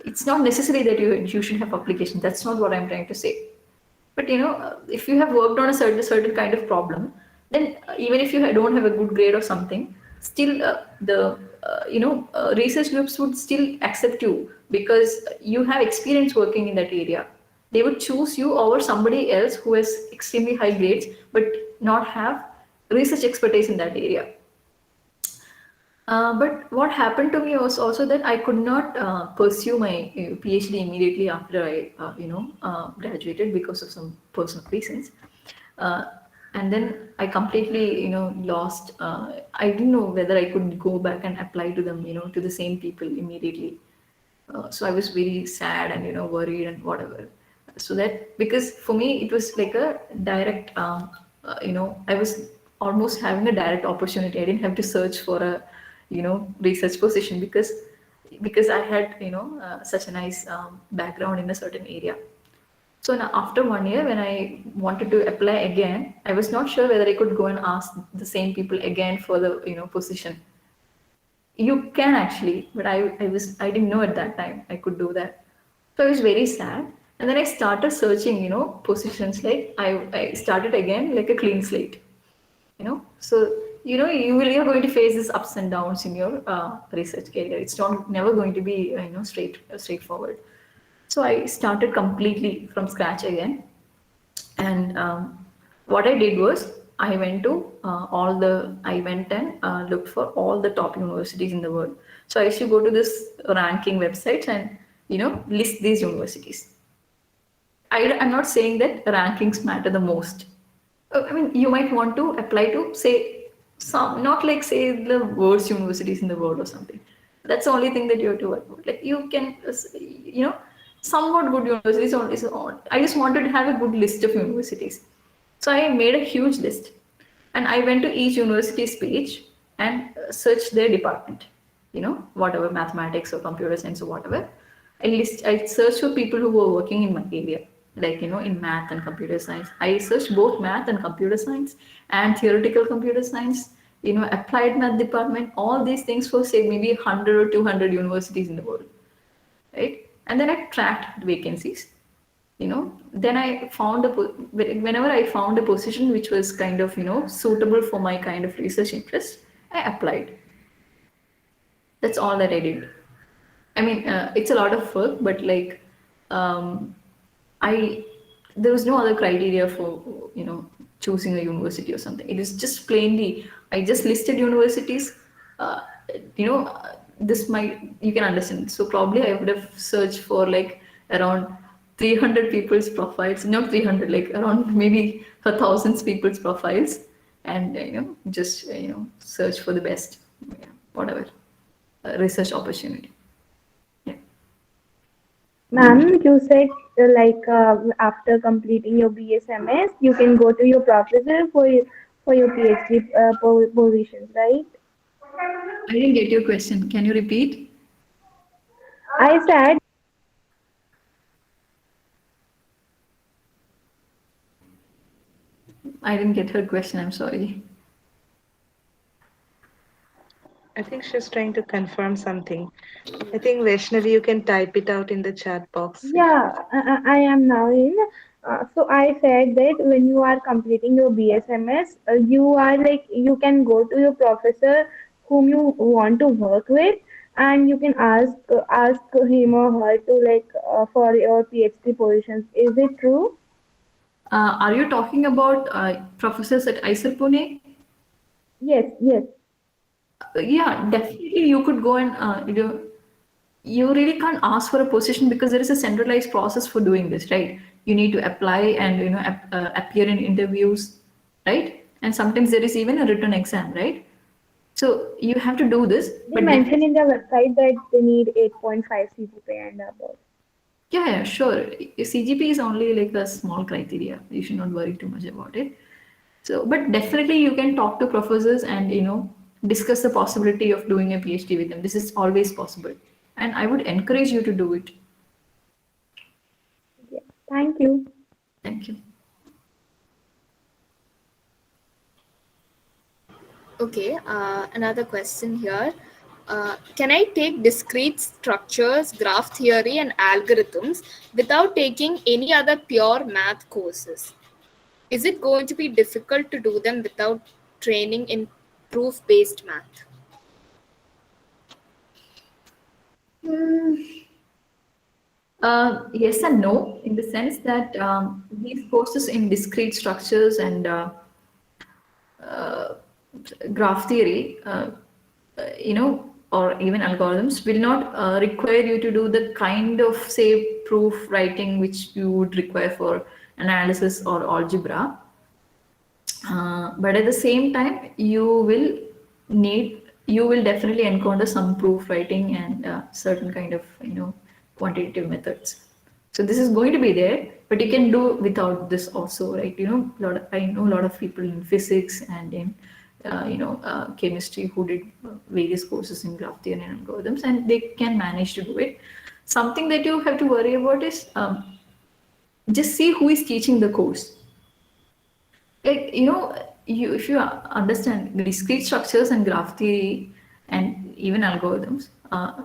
it's not necessary that you should have publications. That's not what I'm trying to say. But if you have worked on a certain kind of problem, then even if you don't have a good grade or something, still the research groups would still accept you because you have experience working in that area. They would choose you over somebody else who has extremely high grades but not have research expertise in that area. But what happened to me was also that I could not pursue my PhD immediately after I, graduated because of some personal reasons. Uh, and then I completely, lost. I didn't know whether I could go back and apply to them, to the same people immediately. So I was very sad and, worried and whatever. So that, because for me it was like a direct, I was almost having a direct opportunity. I didn't have to search for a, research position, because I had, such a nice background in a certain area. So now after 1 year, when I wanted to apply again, I was not sure whether I could go and ask the same people again for the, position. You can actually, but I didn't know at that time I could do that. So I was very sad. And then I started searching, positions, like I started again like a clean slate. So you're going to face these ups and downs in your research career. It's not never going to be straightforward. So I started completely from scratch again. And what I did was, I went to I went and looked for all the top universities in the world. So I used to go to this ranking websites and, list these universities. I'm not saying that rankings matter the most. I mean, you might want to apply to, say, some, not like say the worst universities in the world or something. That's the only thing that you have to worry about. Like you can, somewhat good universities. I just wanted to have a good list of universities. So I made a huge list, and I went to each university's page and searched their department. Whatever mathematics or computer science or whatever. I searched for people who were working in my area, like in math and computer science. I searched both math and computer science and theoretical computer science. Applied math department. All these things for say maybe 100 or 200 universities in the world, right? And then I tracked vacancies. Then I found whenever I found a position which was kind of suitable for my kind of research interest, I applied. That's all that I did. I mean, it's a lot of work, but like, I there was no other criteria for choosing a university or something. It is just plainly I just listed universities. Uh, this might you can understand. So probably I would have searched for like around 300 people's profiles, not 300, like around maybe 1,000 people's profiles, and just search for the best, whatever research opportunity. Yeah. Ma'am, you said after completing your BSMS, you can go to your professor for your PhD positions, right? I didn't get your question. Can you repeat? I said I didn't get her question. I'm sorry. I think she's trying to confirm something. I think Vaishnavi, you can type it out in the chat box. yeah, I am now in. So I said that when you are completing your BSMS, you are like you can go to your professor whom you want to work with, and you can ask him or her to for your PhD positions. Is it true? Are you talking about professors at IISER Pune? Yes, yes. Yeah, definitely. You could go and you really can't ask for a position because there is a centralized process for doing this, right? You need to apply and appear in interviews, right? And sometimes there is even a written exam, right? So you have to do this, They but mention in the website that they need 8.5 CGPA and above. yeah, sure. CGP is only like a small criteria. You should not worry too much about it. So, but definitely you can talk to professors and discuss the possibility of doing a PhD with them. This is always possible, and I would encourage you to do it. Yeah. Thank you. Thank you. Okay, another question here. Can I take discrete structures, graph theory, and algorithms without taking any other pure math courses? Is it going to be difficult to do them without training in proof based math? Yes and no, in the sense that these courses in discrete structures and graph theory, or even algorithms will not require you to do the kind of, say, proof writing which you would require for analysis or algebra. But at the same time, you will definitely encounter some proof writing and certain kind of, quantitative methods. So this is going to be there, but you can do without this also, right? I know a lot of people in physics and in, chemistry who did various courses in graph theory and algorithms, and they can manage to do it. Something that you have to worry about is just see who is teaching the course. Like you if you understand discrete structures and graph theory and even algorithms,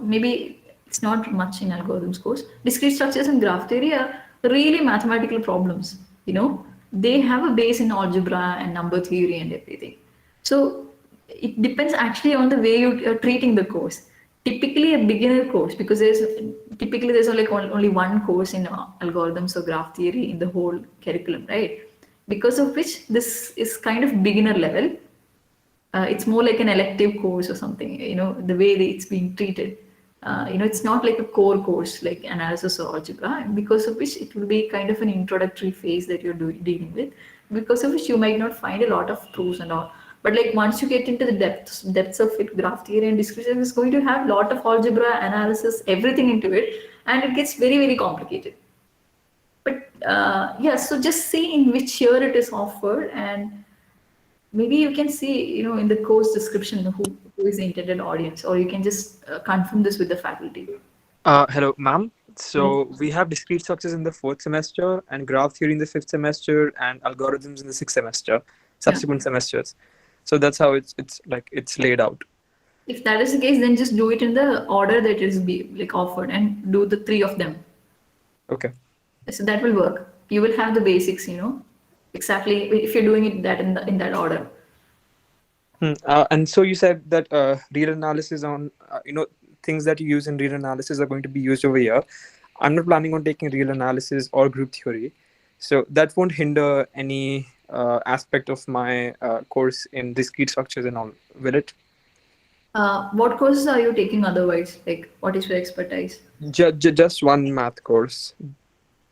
maybe it's not much in algorithms course. Discrete structures and graph theory are really mathematical problems. They have a base in algebra and number theory and everything. So it depends actually on the way you are treating the course. Typically a beginner course, because there's only one course in algorithms or graph theory in the whole curriculum, right? Because of which this is kind of beginner level. It's more like an elective course or something, the way that it's being treated. It's not like a core course like analysis or algebra, and because of which it will be kind of an introductory phase that you're dealing with, because of which you might not find a lot of proofs and all. But like once you get into the depths of it, graph theory and discrete is going to have lot of algebra, analysis, everything into it, and it gets very, very complicated. But yeah, so just see in which year it is offered, and maybe you can see, in the course description who is the intended audience, or you can just confirm this with the faculty. Hello, ma'am. Yes. So we have discrete structures in the fourth semester, and graph theory in the fifth semester, and algorithms in the sixth semester, Yeah. subsequent semesters. So that's how it's laid out. If that is the case, then just do it in the order that is like offered, and do the three of them. Okay. So that will work. You will have the basics, exactly if you're doing it that in that order. And so you said that real analysis on things that you use in real analysis are going to be used over here. I'm not planning on taking real analysis or group theory, so that won't hinder any aspect of my course in discrete structures and all, will it? What courses are you taking otherwise? Like, what is your expertise? Just one math course,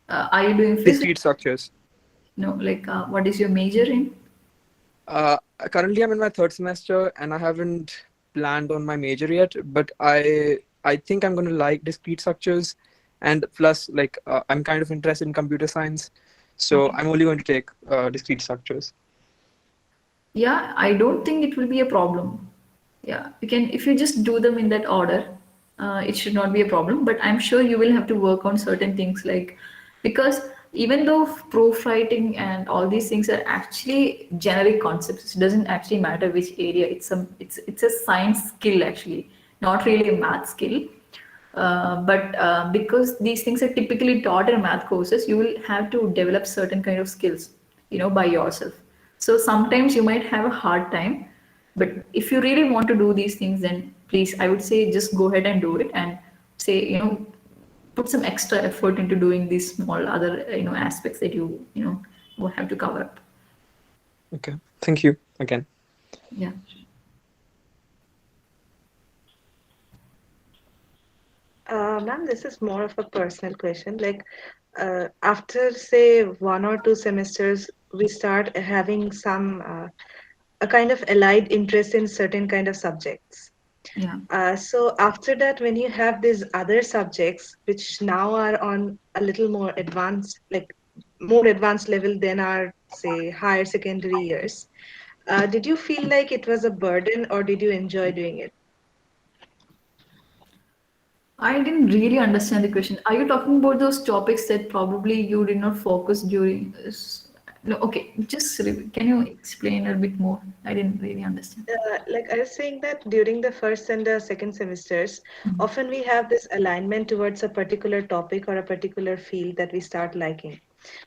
Are you doing physics? discrete structures. No, like, what is your major in? Currently, I'm in my third semester, and I haven't planned on my major yet. But I think I'm going to like discrete structures, and plus, like I'm kind of interested in computer science, so Okay. I'm only going to take discrete structures. Yeah, I don't think it will be a problem. Yeah, you can, if you just do them in that order, it should not be a problem. But I'm sure you will have to work on certain things, like, because even though proof writing and all these things are actually generic concepts, it doesn't actually matter which area. It's a science skill actually, not really a math skill. But because these things are typically taught in math courses, you will have to develop certain kind of skills, by yourself. So sometimes you might have a hard time, but if you really want to do these things, then please, I would say just go ahead and do it, and say, put some extra effort into doing these small other, aspects that you will have to cover up. Okay, thank you again. Yeah. Ma'am, this is more of a personal question. Like, after say 1 or 2 semesters, we start having some a kind of allied interest in certain kind of subjects. Yeah. So after that, when you have these other subjects, which now are on a little more advanced, like more advanced level than our say higher secondary years, did you feel like it was a burden or did you enjoy doing it? I didn't really understand the question. Are you talking about those topics that probably you did not focus during? No, okay. Just can you explain a bit more? I didn't really understand. Like I was saying that during the first and the second semesters, often we have this alignment towards a particular topic or a particular field that we start liking.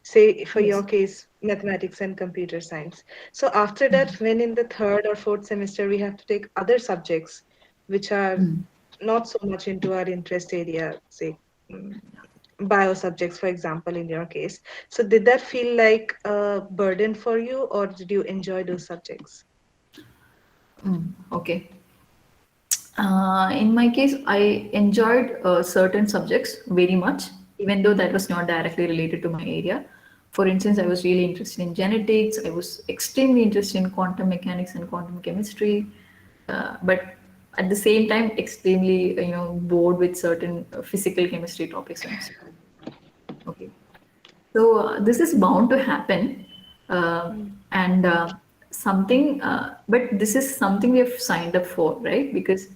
Say, for your Yes. case, mathematics and computer science. So after that, when in the third or fourth semester, we have to take other subjects which are Mm. not so much into our interest area, say, mm, bio subjects, for example, in your case. So did that feel like a burden for you, or did you enjoy those subjects? Okay. In my case, I enjoyed certain subjects very much, even though that was not directly related to my area. For instance, I was really interested in genetics. I was extremely interested in quantum mechanics and quantum chemistry, but at the same time, extremely bored with certain physical chemistry topics and so. Okay. So this is bound to happen, and but this is something we have signed up for, right? Because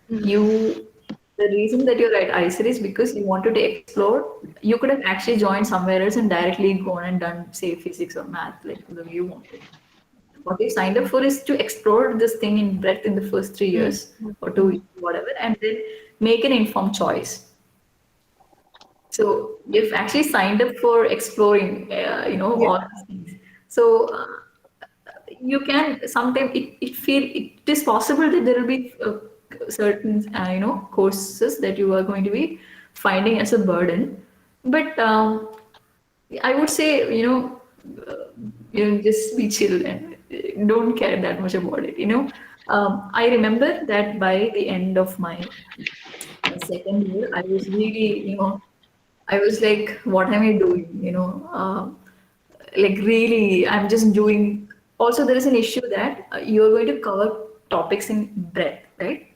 you, the reason that you're at ICER is because you wanted to explore. You could have actually joined somewhere else and directly gone and done, say, physics or math, like the way you wanted. What you signed up for is to explore this thing in breadth in the first 3 years or 2 years, whatever, and then make an informed choice. So you've actually signed up for exploring, Yeah. all these things. So you can sometimes it is possible that there will be certain courses that you are going to be finding as a burden, but I would say just be chill and don't care that much about it. I remember that by the end of my second year, I was really I was like, what am I doing? Like really, I'm just doing also there is an issue that you're going to cover topics in breadth, right?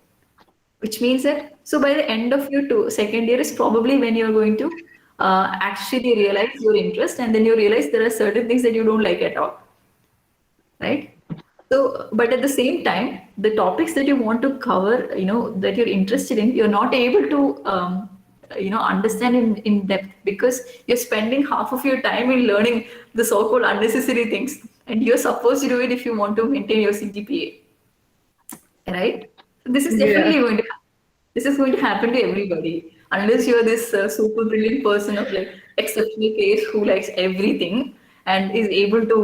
Which means that so by the end of your second year is probably when you're going to actually realize your interest, and then you realize there are certain things that you don't like at all, right? So, but at the same time, the topics that you want to cover, that you're interested in, you're not able to, understand in depth because you're spending half of your time in learning the so-called unnecessary things, and you're supposed to do it if you want to maintain your CGPA, right? So this is Yeah. definitely going to happen. This is going to happen to everybody unless you're this super brilliant person of like exceptional case who likes everything and is able to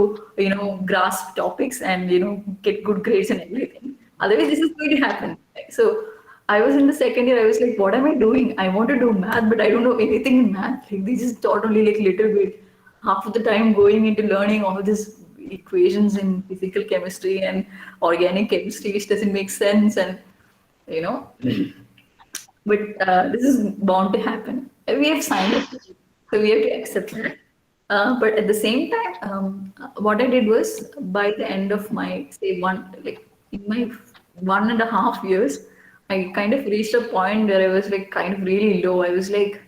grasp topics and get good grades and everything. Otherwise, this is going to happen. So I was in the second year. I was like, what am I doing? I want to do math, but I don't know anything in math. Like, they just taught only like little bit. Half of the time going into learning all these equations in physical chemistry and organic chemistry, which doesn't make sense and you know but this is bound to happen. We have signed up, so we have to accept that. But at the same time, what I did was by the end of my say in my 1.5 years, I kind of reached a point where I was like kind of really low. I was like,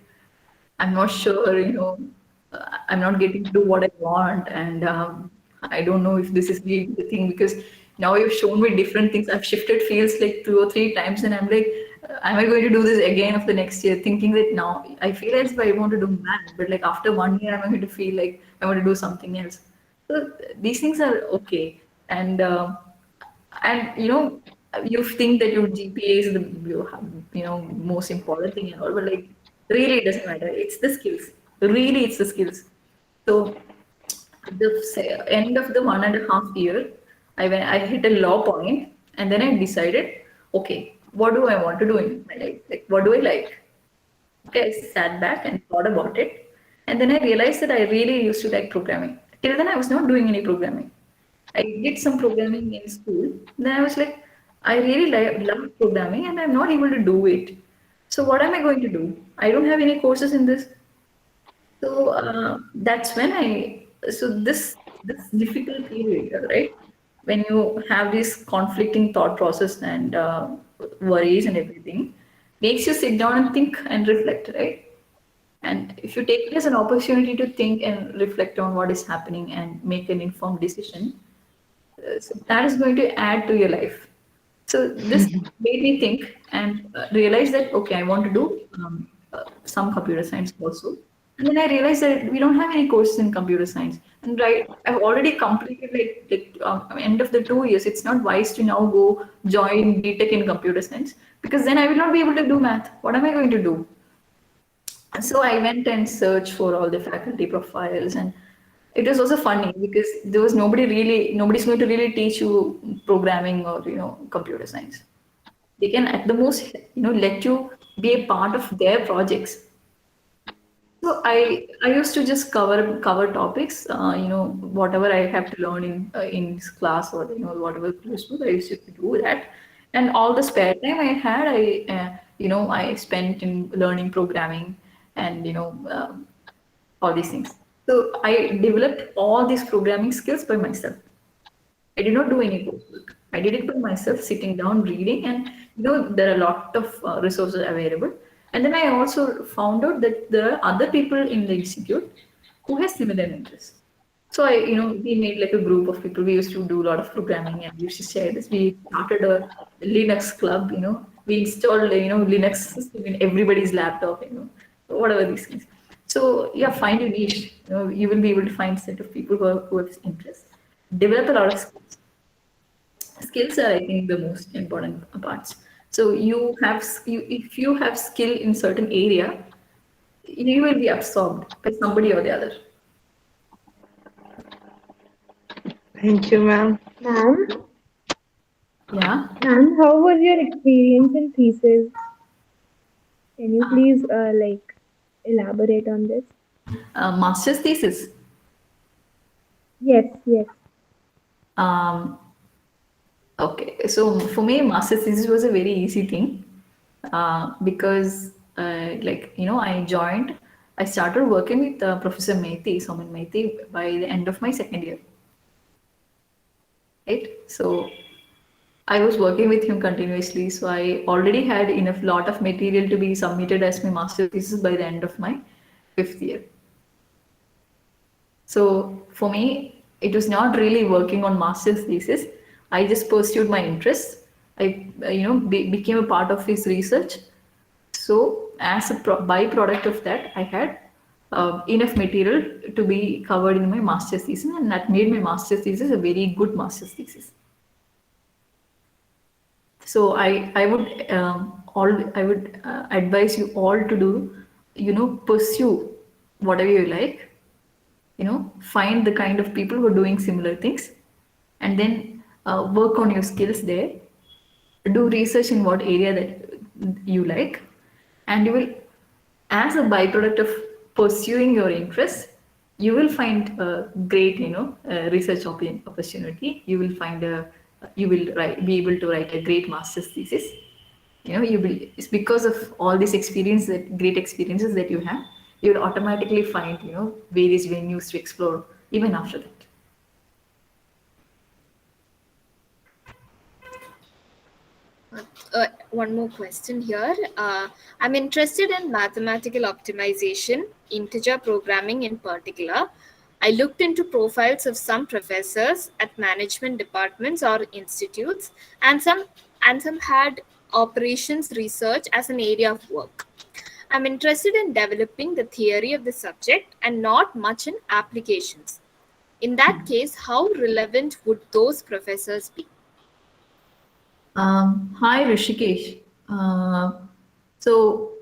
I'm not sure, I'm not getting to do what I want, and I don't know if this is the thing because now you've shown me different things. I've shifted fields like 2 or 3 times, and I'm like, am I going to do this again of the next year? Thinking that now I feel as if I want to do math, but like after 1 year, I'm going to feel like I want to do something else. So these things are okay, and you think that your GPA is the most important thing and all, but like really it doesn't matter. It's the skills. Really, it's the skills. So end of the 1.5 year, I hit a low point, and then I decided, okay, what do I want to do in my life? Like, what do I like? Okay, I sat back and thought about it, and then I realized that I really used to like programming. Till then, I was not doing any programming. I did some programming in school. Then I was like, I really love programming, and I'm not able to do it. So what am I going to do? I don't have any courses in this. So that's when this difficult period, right? When you have this conflicting thought process and worries and everything, makes you sit down and think and reflect, right? And if you take it as an opportunity to think and reflect on what is happening and make an informed decision, so that is going to add to your life. So this made me think and realize that okay, I want to do some computer science also. And then I realized that we don't have any courses in computer science. And right, I've already completed like the end of the 2 years. It's not wise to now go join BTech in computer science because then I will not be able to do math. What am I going to do? So I went and searched for all the faculty profiles, and it was also funny because there was nobody's going to really teach you programming or computer science. They can at the most let you be a part of their projects. So I used to just cover topics, whatever I have to learn in class or whatever useful I used to do that, and all the spare time I had, I spent in learning programming and all these things. So I developed all these programming skills by myself. I did not do any coursework. I did it by myself, sitting down, reading, and there are a lot of resources available. And then I also found out that there are other people in the institute who has similar interests. So we made like a group of people. We used to do a lot of programming and we used to share this. We started a Linux club. We installed Linux system in everybody's laptop. Whatever these things. So yeah, find your niche. You will be able to find a set of people who have interest. Develop a lot of skills. Skills are, I think, the most important parts. So if you have skill in certain area, you will be absorbed by somebody or the other. Thank you, ma'am. Ma'am, Yeah. ma'am, how was your experience in thesis? Can you please elaborate on this? Master's thesis. Yes, yes. Um, okay, so for me, master's thesis was a very easy thing because, I started working with Professor Mehti, Soman Mehti, by the end of my second year. right? So I was working with him continuously, so I already had enough lot of material to be submitted as my master thesis by the end of my 5th year. So for me, it was not really working on master's thesis. I just pursued my interests. I, became a part of his research. So as a byproduct of that, I had enough material to be covered in my master's thesis, and that made my master's thesis a very good master's thesis. So I would advise you all to do, pursue whatever you like, find the kind of people who are doing similar things, and then work on your skills there, do research in what area that you like, and you will, as a byproduct of pursuing your interests, you will find a great research opportunity. You will find you will be able to write a great master's thesis. You will, it's because of all these experience, that great experiences that you have, you will automatically find various venues to explore even after that. One more question here. I'm interested in mathematical optimization, integer programming in particular. I looked into profiles of some professors at management departments or institutes, and some had operations research as an area of work. I'm interested in developing the theory of the subject and not much in applications. In that case, how relevant would those professors be? Hi, Rishikesh. So,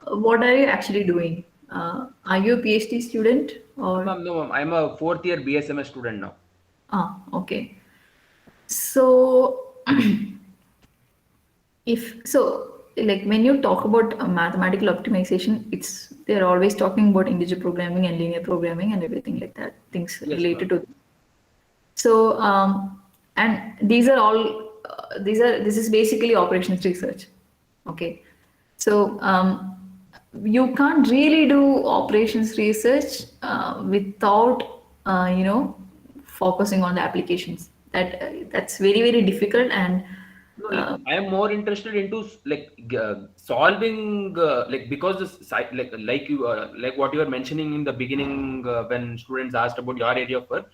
what are you actually doing? Are you a PhD student or? Ma'am, no, ma'am. I'm a fourth year BSMS student now. Okay. So, like when you talk about mathematical optimization, they're always talking about integer programming and linear programming and everything like that, things Yes, related ma'am. to. So, and these are all, this is basically operations research. Okay. So, you can't really do operations research without, focusing on the applications. That's very, very difficult. And No, like I am more interested into solving because the like you like what you were mentioning in the beginning when students asked about your area of work.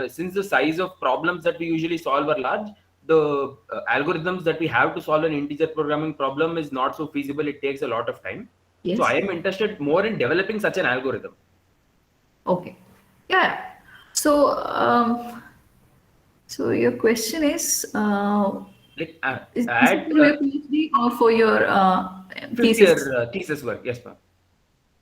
Since the size of problems that we usually solve are large, the algorithms that we have to solve an integer programming problem is not so feasible. It takes a lot of time. So I yes. am interested more in developing such an algorithm. Okay. Yeah. So, so your question Like is it at for your PhD or for your fifth year thesis? thesis work. Yes, ma'am.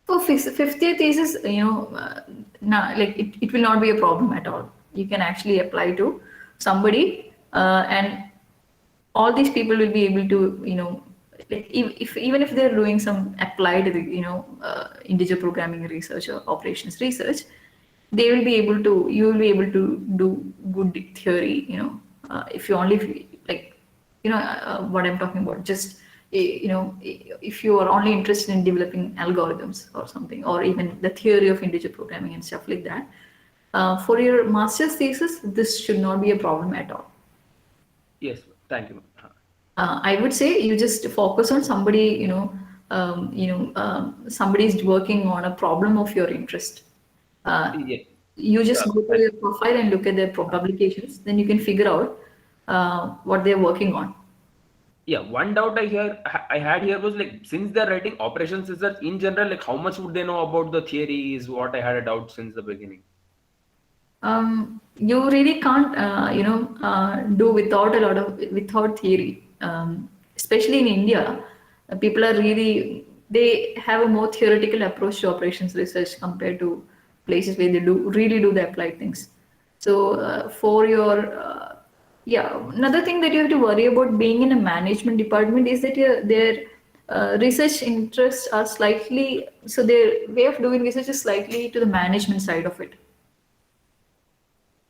For fifth year thesis, like it will not be a problem at all. You can actually apply to somebody, and all these people will be able to, like if even if they're doing some applied, integer programming research or operations research, they will be able to, you will be able to do good theory, if you only like, what I'm talking about. Just, if you are only interested in developing algorithms or something, or even the theory of integer programming and stuff like that, for your master's thesis, this should not be a problem at all. Yes, thank you, ma'am. I would say you just focus on somebody, somebody is working on a problem of your interest. Yeah. You just go to Uh, their profile and look at their publications, then you can figure out what they're working on. Yeah, one doubt I had here was like since they're writing operations research in general, like how much would they know about the theory is what I had a doubt since the beginning. You really can't, do without a lot of without theory. Especially in India, people are really, they have a more theoretical approach to operations research compared to places where they do really do the applied things. So for your yeah, another thing that you have to worry about being in a management department is that their research interests are slightly, so their way of doing research is slightly to the management side of it.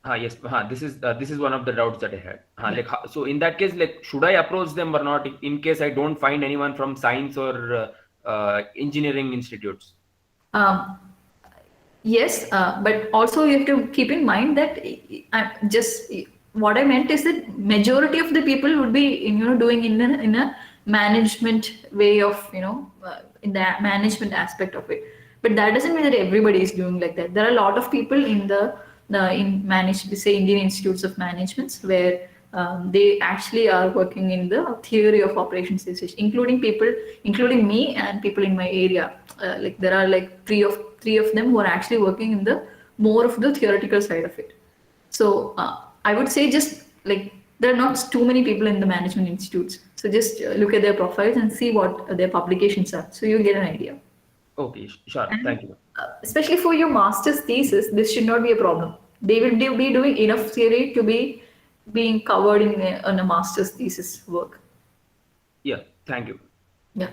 Yes, this is one of the doubts that I had. Yeah. So in that case, like should I approach them or not in case I don't find anyone from science or engineering institutes? Um, yes, but also you have to keep in mind that just what I meant is that majority of the people would be doing in a management way of in the management aspect of it. But that doesn't mean that everybody is doing like that. There are a lot of people in in managed, say, Indian institutes of managements, where they actually are working in the theory of operations research, including people, including me and people in my area. Like there are like three of them who are actually working in the more of the theoretical side of it. So I would say just like there are not too many people in the management institutes. So just look at their profiles and see what their publications are. So you'll get an idea. Okay, sure. And Thank you. especially for your master's thesis, this should not be a problem. They will be doing enough theory to be being covered in a master's thesis work. Yeah, thank you. Yeah.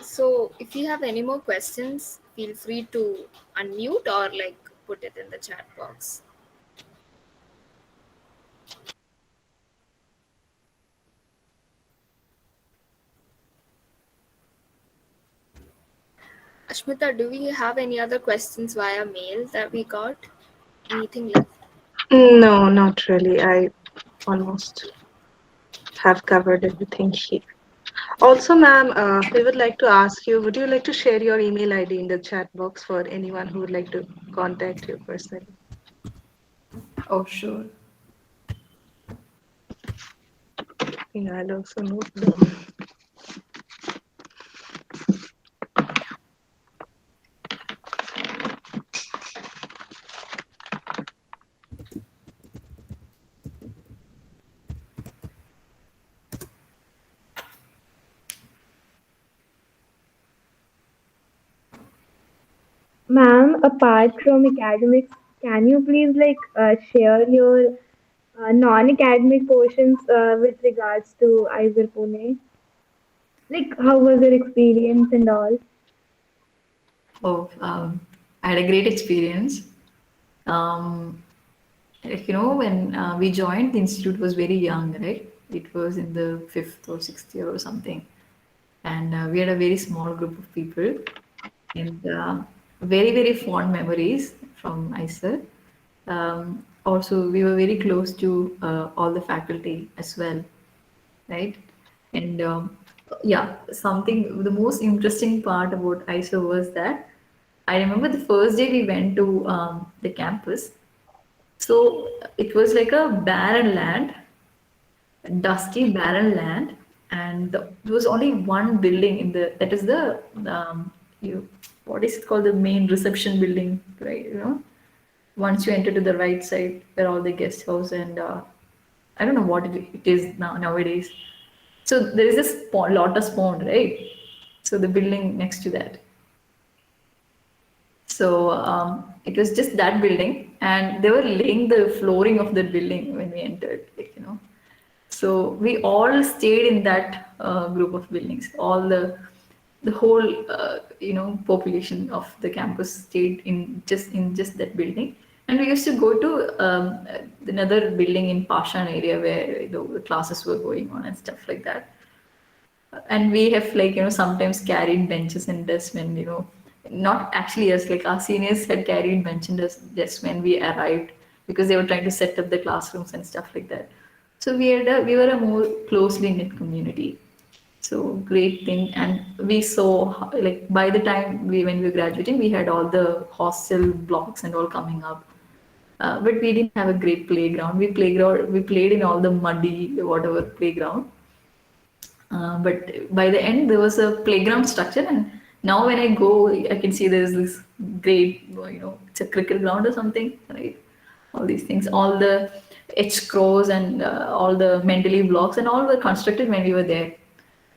So if you have any more questions, feel free to unmute or like put it in the chat box. Ashmita, do we have any other questions via mail that we got? Anything left? No, not really. I almost have covered everything here. Also, ma'am, we would like to ask you, would you like to share your email ID in the chat box for anyone who would like to contact you personally? Oh, sure. Yeah, I'll also note down. Ma'am, apart from academics, can you please share your non-academic portions with regards to IISER Pune? Like, how was your experience and all? Oh, I had a great experience. Um, when we joined, the institute was very young, right? It was in the 5th or 6th year or something. And we had a very small group of people, and very, very fond memories from ISER. Also, we were very close to all the faculty as well, right? And yeah, the most interesting part about ISO was that I remember the first day we went to the campus. So it was like a barren land, dusty barren land, and there was only one building that is the you what is it called, the main reception building, right? Once you enter to the right side where all the guest house and I don't know what it is nowadays. So there is this lotus pond, right? So the building next to that. So it was just that building, and they were laying the flooring of the building when we entered, So we all stayed in that group of buildings. All the whole population of the campus stayed in just that building, and we used to go to another building in Pashan area where the classes were going on and stuff like that. And we have sometimes carried benches and desks when not actually us, like our seniors had carried bench and desks when we arrived, because they were trying to set up the classrooms and stuff like that. So we were a more closely knit community. So great thing. And we saw like by the time when we were graduating, we had all the hostel blocks and all coming up. But we didn't have a great playground. We played in all the muddy whatever playground. But by the end, there was a playground structure, and now when I go, I can see there's this great, it's a cricket ground or something, right? All these things, all the H crows and all the Mendeleev blocks, and all were constructed when we were there.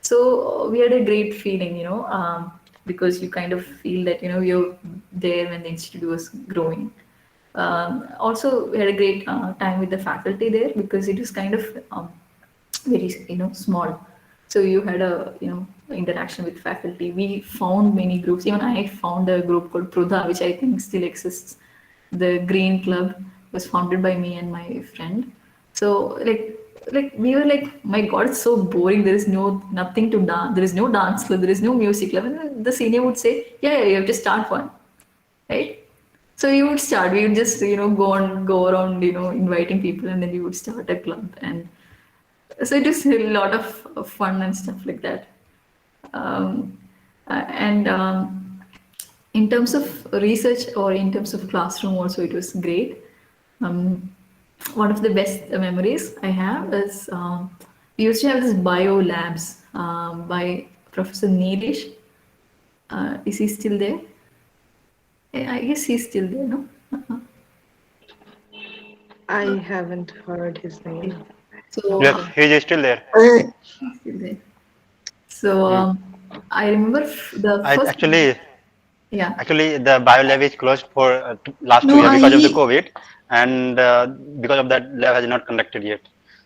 So we had a great feeling, because you kind of feel that you're there when the institute was growing. Also, we had a great time with the faculty there, because it was kind of very small, so you had a interaction with faculty. We found many groups. Even I found a group called Prudha, which I think still exists. The Green Club was founded by me and my friend. So like like we were like, my God, it's so boring. There is nothing to dance. There is no dance club. There is no music club. And the senior would say, yeah, you have to start one, right? So you would start. We would just go around inviting people, and then we would start a club. And so it was a lot of fun and stuff like that. Um, and in terms of research or in terms of classroom, also it was great. Um, one of the best memories I have is we used to have this bio labs by Professor Neelish. Is he still there? I guess he's still there, no? I haven't heard his name. So Yes, he is still there. he's still there. So Hmm. I remember the I first. actually Yeah. Actually, the bio lab is closed for last No, 2 years because of the I COVID, and because of that, lab has not conducted yet.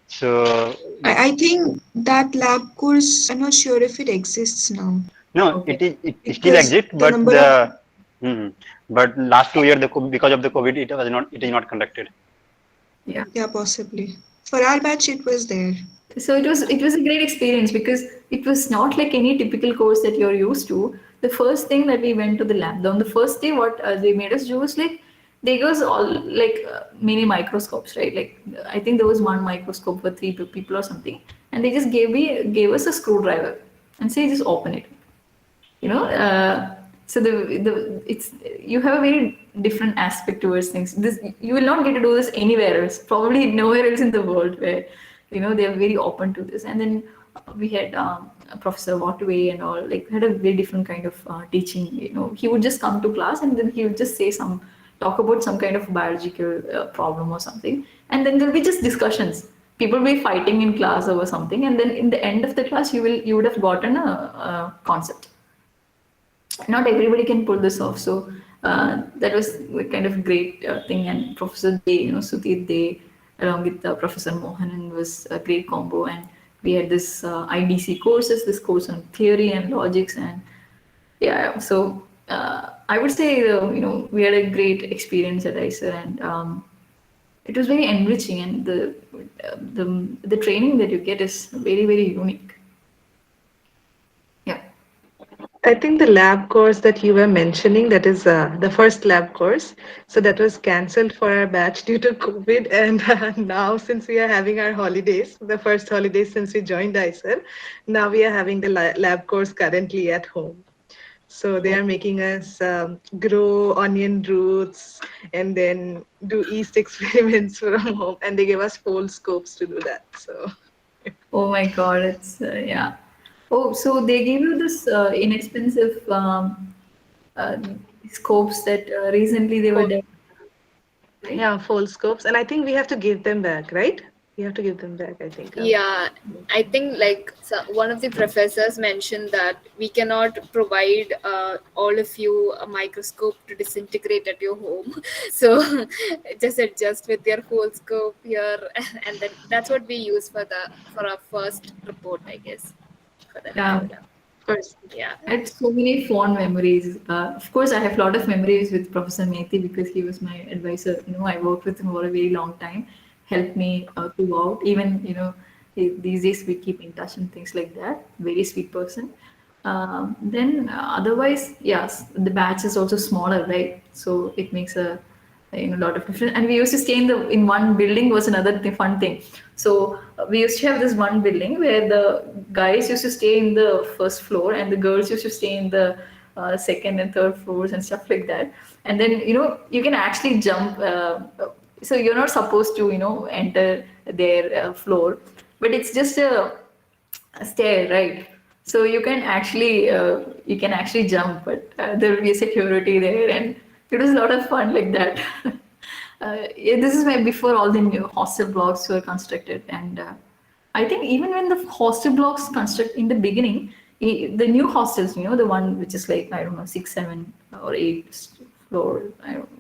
So I think that lab course, I'm not sure if it exists now no, Okay. it still because exists, the but number of but last 2 years because of the COVID, it is not conducted. Yeah. yeah, possibly. For our batch, it was there. So it was a great experience because it was not like any typical course that you're used to. The first thing that we went to the lab, on the first day, what they made us do was like they gave us all like mini microscopes, right? Like I think there was one microscope for three people or something, and they just gave us a screwdriver and say just open it. You know so the it's you have a very different aspect towards things. This you will not get to do this anywhere else, probably nowhere else in the world, where they are very open to this. And then we had Professor Wattway and all, like had a very different kind of teaching. He would just come to class and then he would just say talk about some kind of biological problem or something, and then there'll be just discussions. People will be fighting in class over something, and then in the end of the class you would have gotten a concept. Not everybody can pull this off. So that was a kind of great thing. And Professor Day, Sudhir Day, along with Professor Mohanan, was a great combo. And we had this IDC courses, this course on theory and logics, and yeah. So I would say we had a great experience at ICER, and it was very enriching. And the training that you get is very, very unique. Yeah. I think the lab course that you were mentioning, that is the first lab course, so that was cancelled for our batch due to COVID. And now, since we are having our holidays, the first holidays since we joined ICER, now we are having the lab course currently at home. So they are making us grow onion roots and then do yeast experiments from home, and they give us full scopes to do that. So Oh my God, it's yeah. Oh, so they gave you this inexpensive uh, scopes that recently they were full, dead, right? yeah, full scopes, and I think we have to give them back, right? We have to give them back, I think. Yeah, I think like one of the professors mentioned that we cannot provide all of you a microscope to disintegrate at your home. So just adjust with your whole scope here, and then that's what we use for our first report, I guess, for the Yeah. lab. First, Yeah. I had so many fond memories. Of course, I have a lot of memories with Professor Methi because he was my advisor. I worked with him for a very long time, helped me throughout. Even, these days we keep in touch and things like that. Very sweet person. Then otherwise, yes, the batch is also smaller, right? So it makes a lot of difference. And we used to stay in one building was another fun thing. So we used to have this one building where the guys used to stay in the first floor and the girls used to stay in the second and third floors and stuff like that. And then you can actually jump. So you're not supposed to enter their floor, but it's just a stair, right? So you can actually jump, but there will be a security there, and it was a lot of fun like that. Yeah, this is where before all the new hostel blocks were constructed, and I think even when the hostel blocks construct in the beginning, the new hostels, the one which is like I don't know 6, 7, or 8 floor,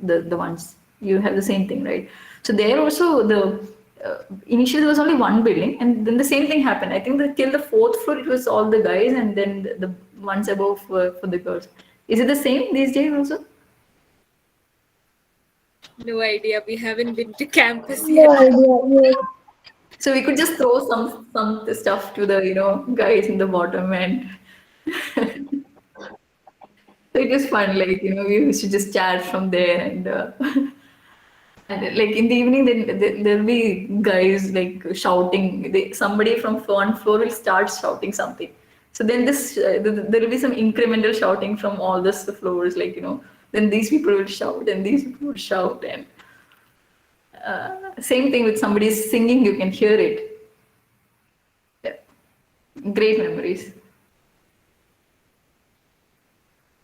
the ones you have the same thing, right? So there also initially there was only one building, and then the same thing happened. I think that till the fourth floor it was all the guys, and then the ones above were for the girls. Is it the same these days also? No idea. We haven't been to campus No yet. idea. Yes. So we could just throw some stuff to the guys in the bottom, and so it was fun. Like we used to just chat from there, and and like in the evening, then there'll be guys like shouting. Somebody from one floor will start shouting something. So then there'll be some incremental shouting from all the floors. Like then these people will shout, and these people will shout, and same thing with somebody singing. You can hear it. Yeah. Great memories.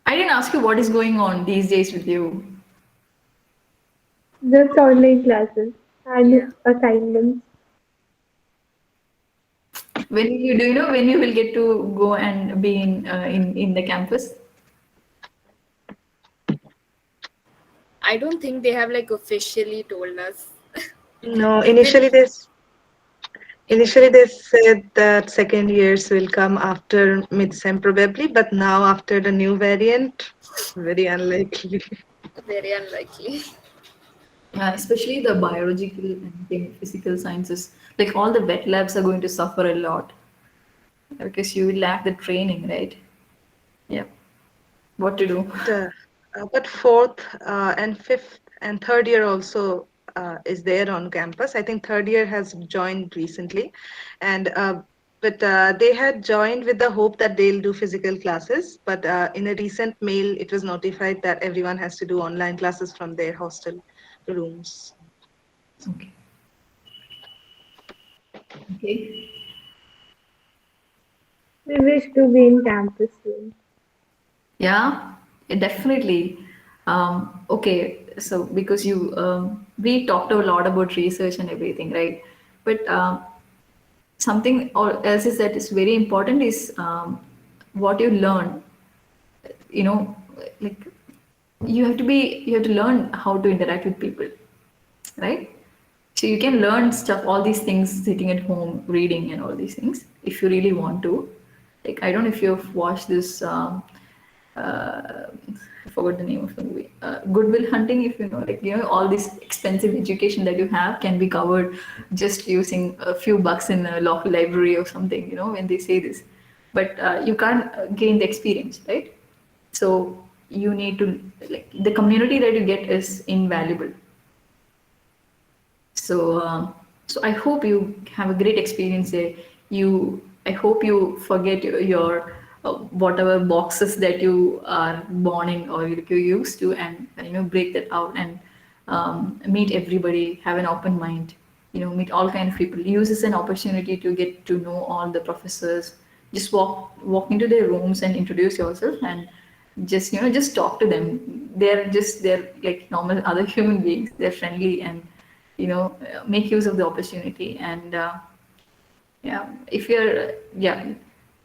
I didn't ask you what is going on these days with you. Just online classes Yeah. and assignments. When you do you know when you will get to go and be in the campus? I don't think they have like officially told us. No, Is it? initially they said that second years will come after mid-sem probably, but now after the new variant, very unlikely. Very unlikely. Especially the biological and physical sciences. Like all the wet labs are going to suffer a lot because you will lack the training, right? Yeah. What to do? But fourth and fifth and third year also is there on campus. I think third year has joined recently, and but they had joined with the hope that they'll do physical classes. But in a recent mail, it was notified that everyone has to do online classes from their hostel rooms. Okay. Okay. We wish to be in campus soon. Yeah, definitely. Okay, so because we talked a lot about research and everything, right? But something else is that is very important is what you learn. You know, like you have to learn how to interact with people, right? So you can learn stuff, all these things sitting at home, reading and all these things, if you really want to. Like I don't know if you've watched this. I forgot the name of the movie. Goodwill Hunting. If you know, like all this expensive education that you have can be covered just using a few bucks in a local library or something. When they say this, but you can't gain the experience, right? So you need to like the community that you get is invaluable. So I hope you have a great experience there. I hope you forget your whatever boxes that you are born in or you used to, and break that out and meet everybody. Have an open mind. Meet all kind of people. Use this an opportunity to get to know all the professors. Just walk into their rooms and introduce yourself and just talk to them. They're like normal other human beings. They're friendly and make use of the opportunity. And yeah, if you're yeah,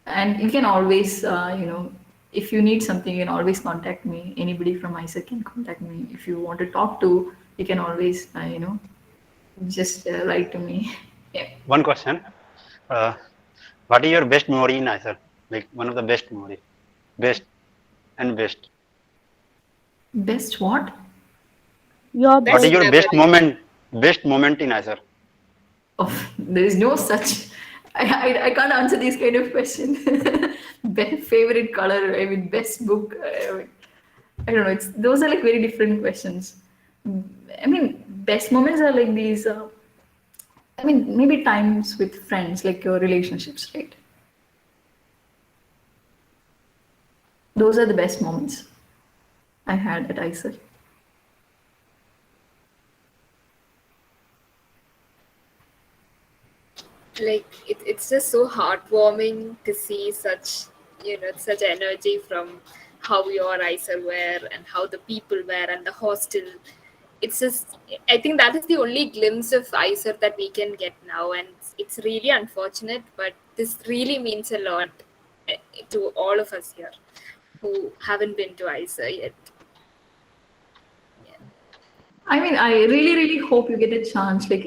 and you can always if you need something, you can always contact me. Anybody from ISA can contact me. If you want to talk to, you can always just write to me. Yeah. One question. Uh, what is your best memory in ISER? Like one of the best memory. Best and best. Best what? Your What is Best best. your best memory. moment? Best moment in ISER? Oh, there is no such. I can't answer these kind of questions. Best favorite color. I mean, best book. I don't know. Those are like very different questions. I mean, best moments are like these. I mean, maybe times with friends, like your relationships, right? Those are the best moments I had at ISER. Like it's just so heartwarming to see such energy from how your ISA were and how the people were and the hostel. It's just, I think that is the only glimpse of ISA that we can get now, and it's really unfortunate, but this really means a lot to all of us here who haven't been to ISA yet. I mean, I really, really hope you get a chance. Like,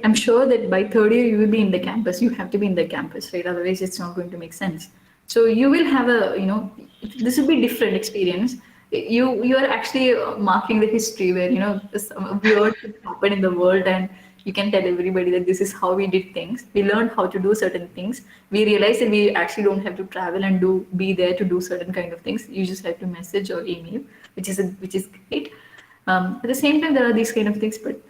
I'm sure that by third year you will be in the campus. You have to be in the campus, right? Otherwise, it's not going to make sense. So you will have this will be different experience. You are actually marking the history where some weird things happen in the world, and you can tell everybody that this is how we did things. We learned how to do certain things. We realized that we actually don't have to travel and be there to do certain kind of things. You just have to message or email, which is great. At the same time, there are these kind of things, but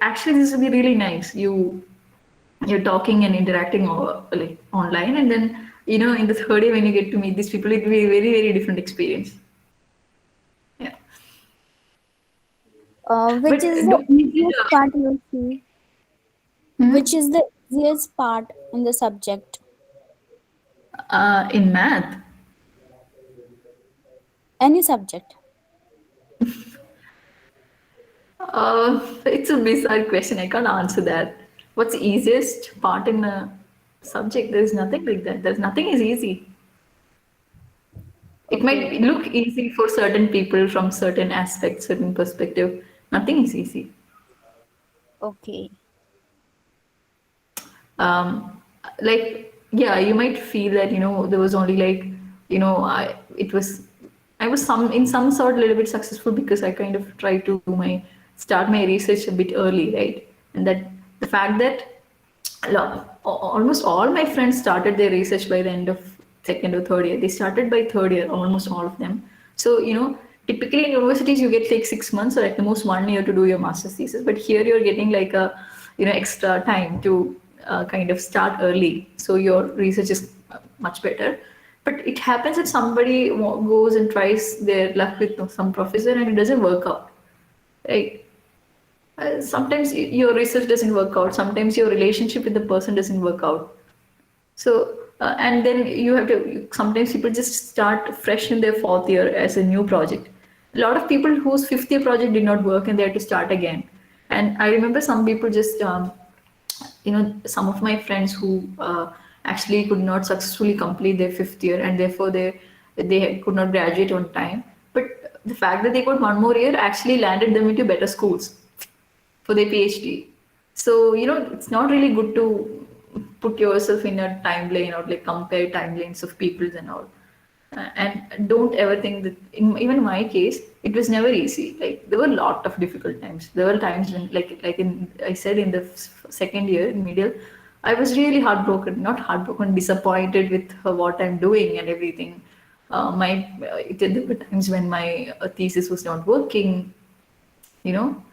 actually this will be really nice. You're talking and interacting like online, and then in the third day when you get to meet these people, it will be a very, very different experience. Yeah. Which But is the don't make easiest it, part you see? Which is the easiest part in the subject? in math. Any subject. It's a bizarre question. I can't answer that. What's the easiest part in a subject? There's nothing like that. There's nothing is easy. It might Okay. look easy for certain people from certain aspects, certain perspective. Nothing is easy. Okay. Like, yeah, you might feel that there was only like I was in some sort a little bit successful because I kind of tried to start my research a bit early, right? And that the fact that almost all my friends started their research by the end of second or third year. They started by third year, almost all of them. So typically in universities you get like 6 months or at the most 1 year to do your master's thesis, but here you're getting like a extra time to kind of start early, so your research is much better. But it happens that somebody goes and tries their luck with some professor and it doesn't work out, right? Sometimes your research doesn't work out, sometimes your relationship with the person doesn't work out. So and then you have to, sometimes people just start fresh in their fourth year as a new project. A lot of people whose fifth year project did not work and they had to start again. And I remember some people just some of my friends who actually could not successfully complete their fifth year, and therefore they could not graduate on time. But the fact that they got one more year actually landed them into better schools for their PhD. So it's not really good to put yourself in a timeline or like compare timelines of people's and all. And don't ever think that even my case, it was never easy. Like there were a lot of difficult times. There were times when I said in the second year in middle, I was really heartbroken, not heartbroken, disappointed with what I'm doing and everything. There were times when my thesis was not working, you know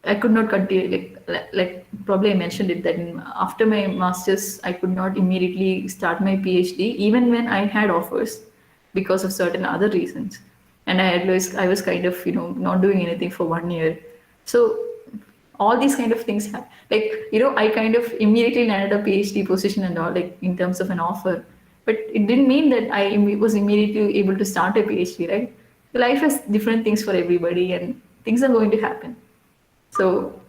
I could not continue, like probably I mentioned it, that after my masters I could not immediately start my PhD even when I had offers because of certain other reasons. And I was kind of not doing anything for 1 year. So all these kind of things happen. Like I kind of immediately landed a PhD position and all, like in terms of an offer, but it didn't mean that I was immediately able to start a PhD, right? Life has different things for everybody and things are going to happen. So,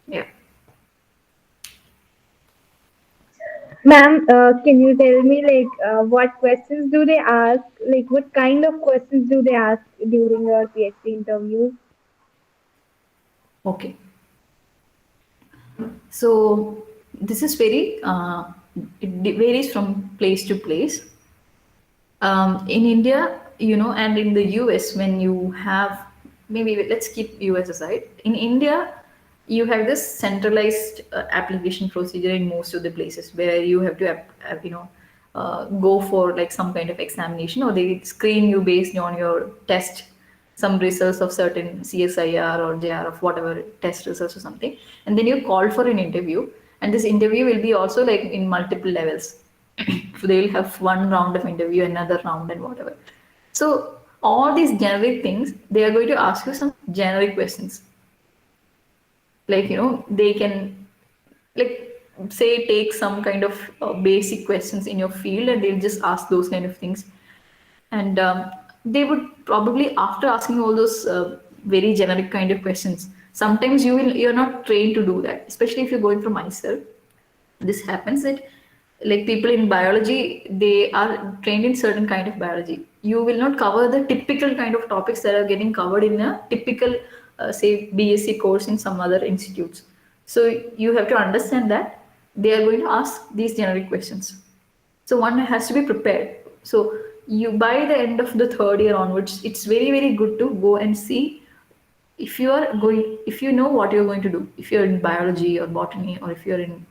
yeah. Ma'am, can you tell me what questions do they ask? Like what kind of questions do they ask during your PhD interviews? Okay. So, this is very, it varies from place to place. In India, and in the US, when you have, maybe let's keep US aside. In India, you have this centralized application procedure in most of the places where you have to, go for like some kind of examination, or they screen you based on your test, some results of certain CSIR or JR of whatever test results or something, and then you call for an interview, and this interview will be also like in multiple levels. So they will have one round of interview, another round, and whatever. So all these generic things, they are going to ask you some generic questions. Like they can, like, say take some kind of basic questions in your field, and they'll just ask those kind of things. And they would probably, after asking all those very generic kind of questions, sometimes you're not trained to do that, especially if you're going from myself. This happens that, like, people in biology, they are trained in certain kind of biology. You will not cover the typical kind of topics that are getting covered in a typical say BSc course in some other institutes. So you have to understand that they are going to ask these generic questions, so one has to be prepared. So you, by the end of the third year onwards, it's very, very good to go and see if you know what you're going to do, if you're in biology or botany, or if you're in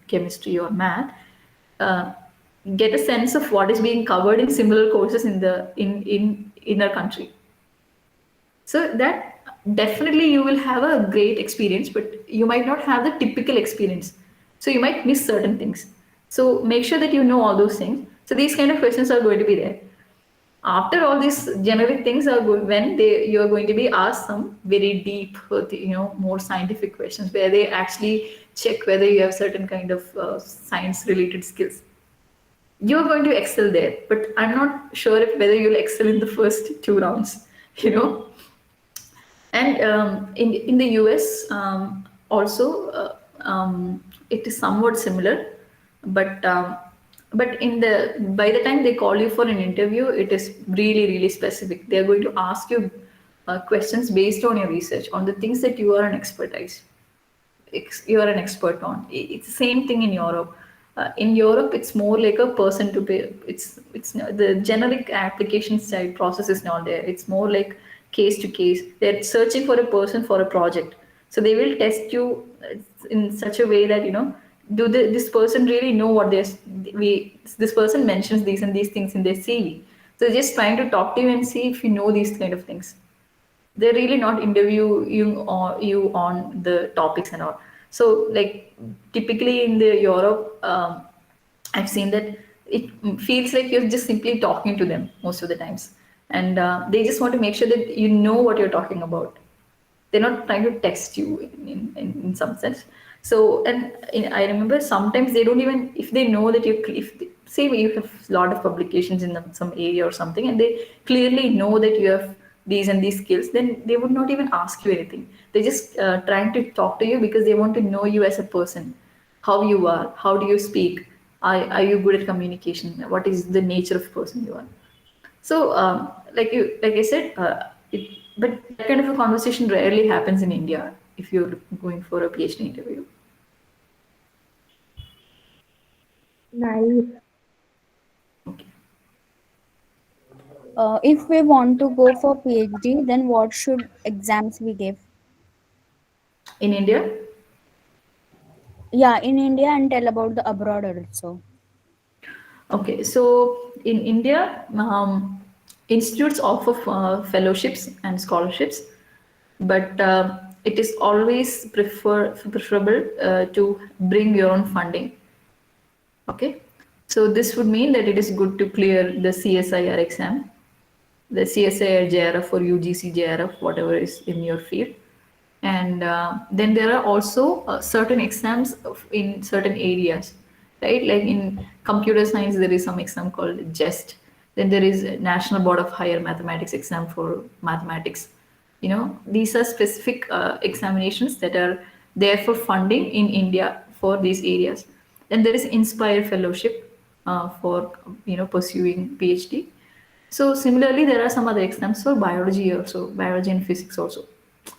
chemistry or math, uh, get a sense of what is being covered in similar courses in our country. So that definitely you will have a great experience, but you might not have the typical experience. So you might miss certain things. So make sure that you know all those things. So these kind of questions are going to be there. After all these generic things are good, when you are going to be asked some very deep, more scientific questions where they actually check whether you have certain kind of science related skills. You're going to excel there, but I'm not sure if whether you'll excel in the first two rounds. You know, and in the US also it is somewhat similar, but in the by the time they call you for an interview, it is really specific. They are going to ask you questions based on your research, on the things that you are an expertise you are an expert on. It's the same thing in Europe. In Europe, it's more like a person to pay. The generic application side process is not there. It's more like case to case. They're searching for a person for a project, so they will test you in such a way that this person really know what this person mentions these and these things in their CV. So they're just trying to talk to you and see if you know these kind of things. They're really not interviewing you on the topics and all. So like typically in the Europe, I've seen that it feels like you're just simply talking to them most of the times, and they just want to make sure that you know what you're talking about. They're not trying to test you in some sense. So and I remember sometimes they don't even, if they know that say you have a lot of publications in some area or something, and they clearly know that you have these and these skills, then they would not even ask you anything. They're just trying to talk to you because they want to know you as a person, how you are, how do you speak, are you good at communication, what is the nature of person you are. So, like I said, but that kind of a conversation rarely happens in India if you're going for a PhD interview. Nice. Okay. If we want to go for PhD, then what should exams we give? In India, Yeah, in India, and tell about the abroad also. okay. So in India, institutes offer fellowships and scholarships, but it is always preferable to bring your own funding. Okay. So this would mean that it is good to clear the CSIR exam, the CSIR JRF or UGC JRF, whatever is in your field. And then there are also certain exams in certain areas, right? Like in computer science, there is some exam called JEST. Then there is a National Board of Higher Mathematics exam for mathematics. These are specific examinations that are there for funding in India for these areas. Then there is Inspire Fellowship for pursuing PhD. So similarly, there are some other exams for biology also, biology and physics also.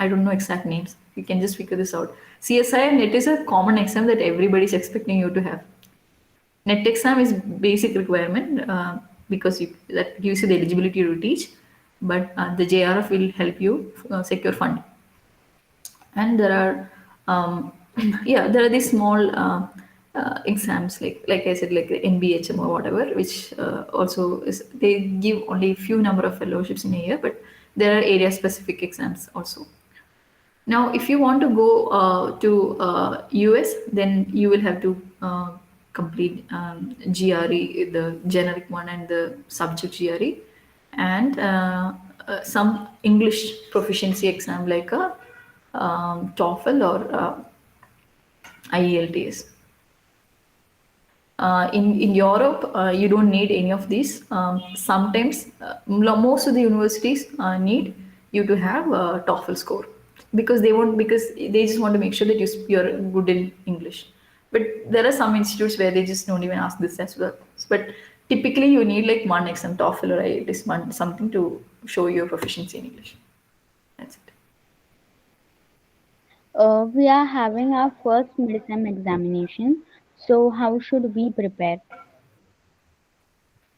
I don't know exact names. You can just figure this out. CSI and NET is a common exam that everybody is expecting you to have. NET exam is basic requirement because that gives you the eligibility to teach, but the JRF will help you secure funding. And there are yeah, there are these small exams like I said, like the NBHM or whatever, which also is, they give only few number of fellowships in a year, but there are area specific exams also. Now, if you want to go to US, then you will have to complete GRE, the generic one, and the subject GRE, and some English proficiency exam like a TOEFL or IELTS. In Europe, you don't need any of these. Sometimes, most of the universities need you to have a TOEFL score because they just want to make sure that you're good in English. But there are some institutes where they just don't even ask this as well. But typically, you need like one exam, TOEFL or IELTS, something to show your proficiency in English. That's it. We are having our first midterm examination. So how should we prepare?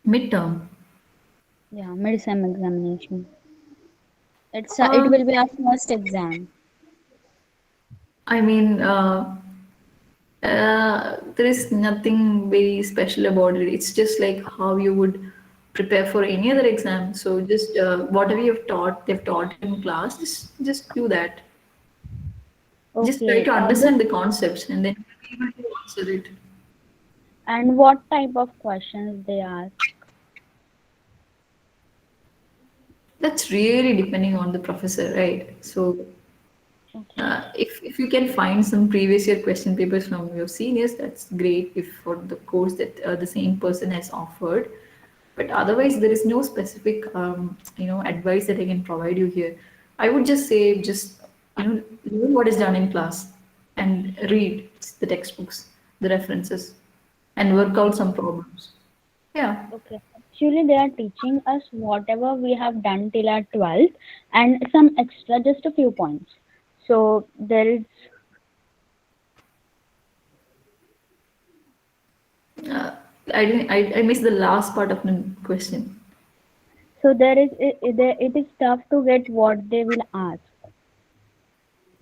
Midterm. Yeah, midterm examination. It will be our first exam. I mean, there is nothing very special about it. It's just like how you would prepare for any other exam. So just whatever they've taught in class, just do that. Just try Okay. to understand the concepts, and then you'll be able to answer it. And what type of questions they ask? That's really depending on the professor, right? So Okay. if you can find some previous year question papers from your seniors, that's great. If for the course that the same person has offered, but otherwise there is no specific advice that I can provide you here. I would just say just learn what is done in class and read the textbooks, the references, and work out some problems. Yeah. Okay. Actually, they are teaching us whatever we have done till our 12th and some extra, just a few points. So there is, uh, I didn't I missed the last part of the question. so there is, it is tough to get what they will ask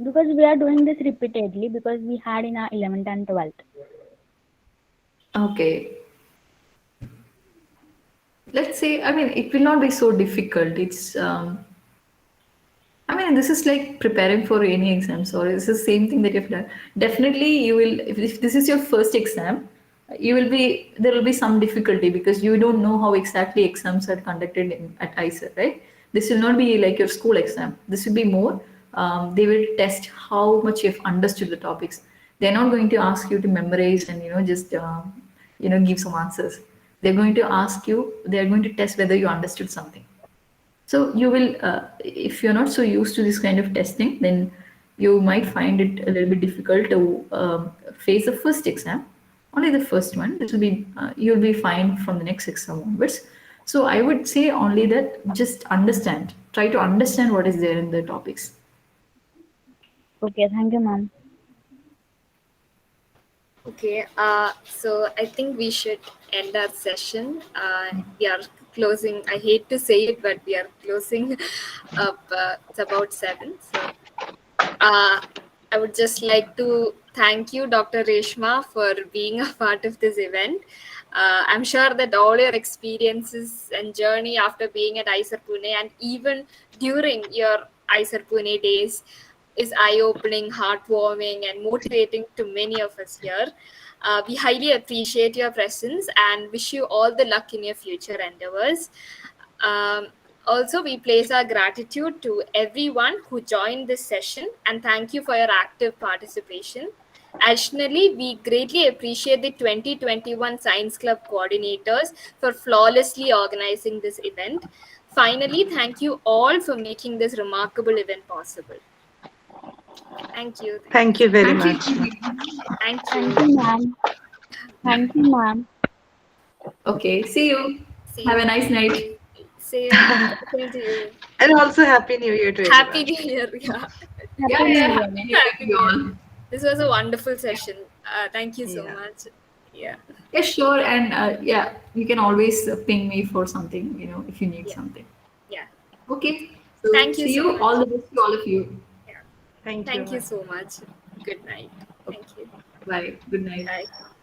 because we are doing this repeatedly because we had in our 11th and 12th. Okay, let's say, I mean, it will not be so difficult. I mean, this is like preparing for any exams, or it's the same thing that you've done. Definitely, you will, if this is your first exam, there will be some difficulty because you don't know how exactly exams are conducted at ISER, right? This will not be like your school exam. This will be more, they will test how much you've understood the topics. They're not going to ask you to memorize and, just, give some answers. They're going to test whether you understood something. So you will, if you're not so used to this kind of testing, then you might find it a little bit difficult to face the first exam, only the first one. This will be you'll be fine from the next exam onwards. So I would say only that just understand, try to understand what is there in the topics. Okay, thank you, ma'am. Okay, so I think we should end our session. We are closing. I hate to say it, but we are closing up. It's about 7. So I would just like to thank you, Dr. Reshma, for being a part of this event. I'm sure that all your experiences and journey after being at IISER Pune and even during your IISER Pune days is eye-opening, heartwarming, and motivating to many of us here. We highly appreciate your presence and wish you all the luck in your future endeavors. Um, Also, we place our gratitude to everyone who joined this session and thank you for your active participation. Additionally, we greatly appreciate the 2021 Science Club coordinators for flawlessly organizing this event. Finally, thank you all for making this remarkable event possible. Thank you. Thank you very much. Thank Thank you. you, ma'am. Thank you, ma'am. Okay, see you. See Have you. a nice night. Same, same to you. And also Happy New Year to Happy everyone. New Year. Yeah. Yeah, Happy yeah, New happy Year. New Year to Happy you New Year. all. This was a wonderful session. Thank you so Yeah. much. Yeah. Yeah, sure. And yeah, you can always ping me for something, if you need Yeah. something. Yeah. Okay. So Thank you see so you. much. All the best to all of you. Yeah. Thank you. Thank you so much. Good night. Thank you. Bye. Good night. Bye.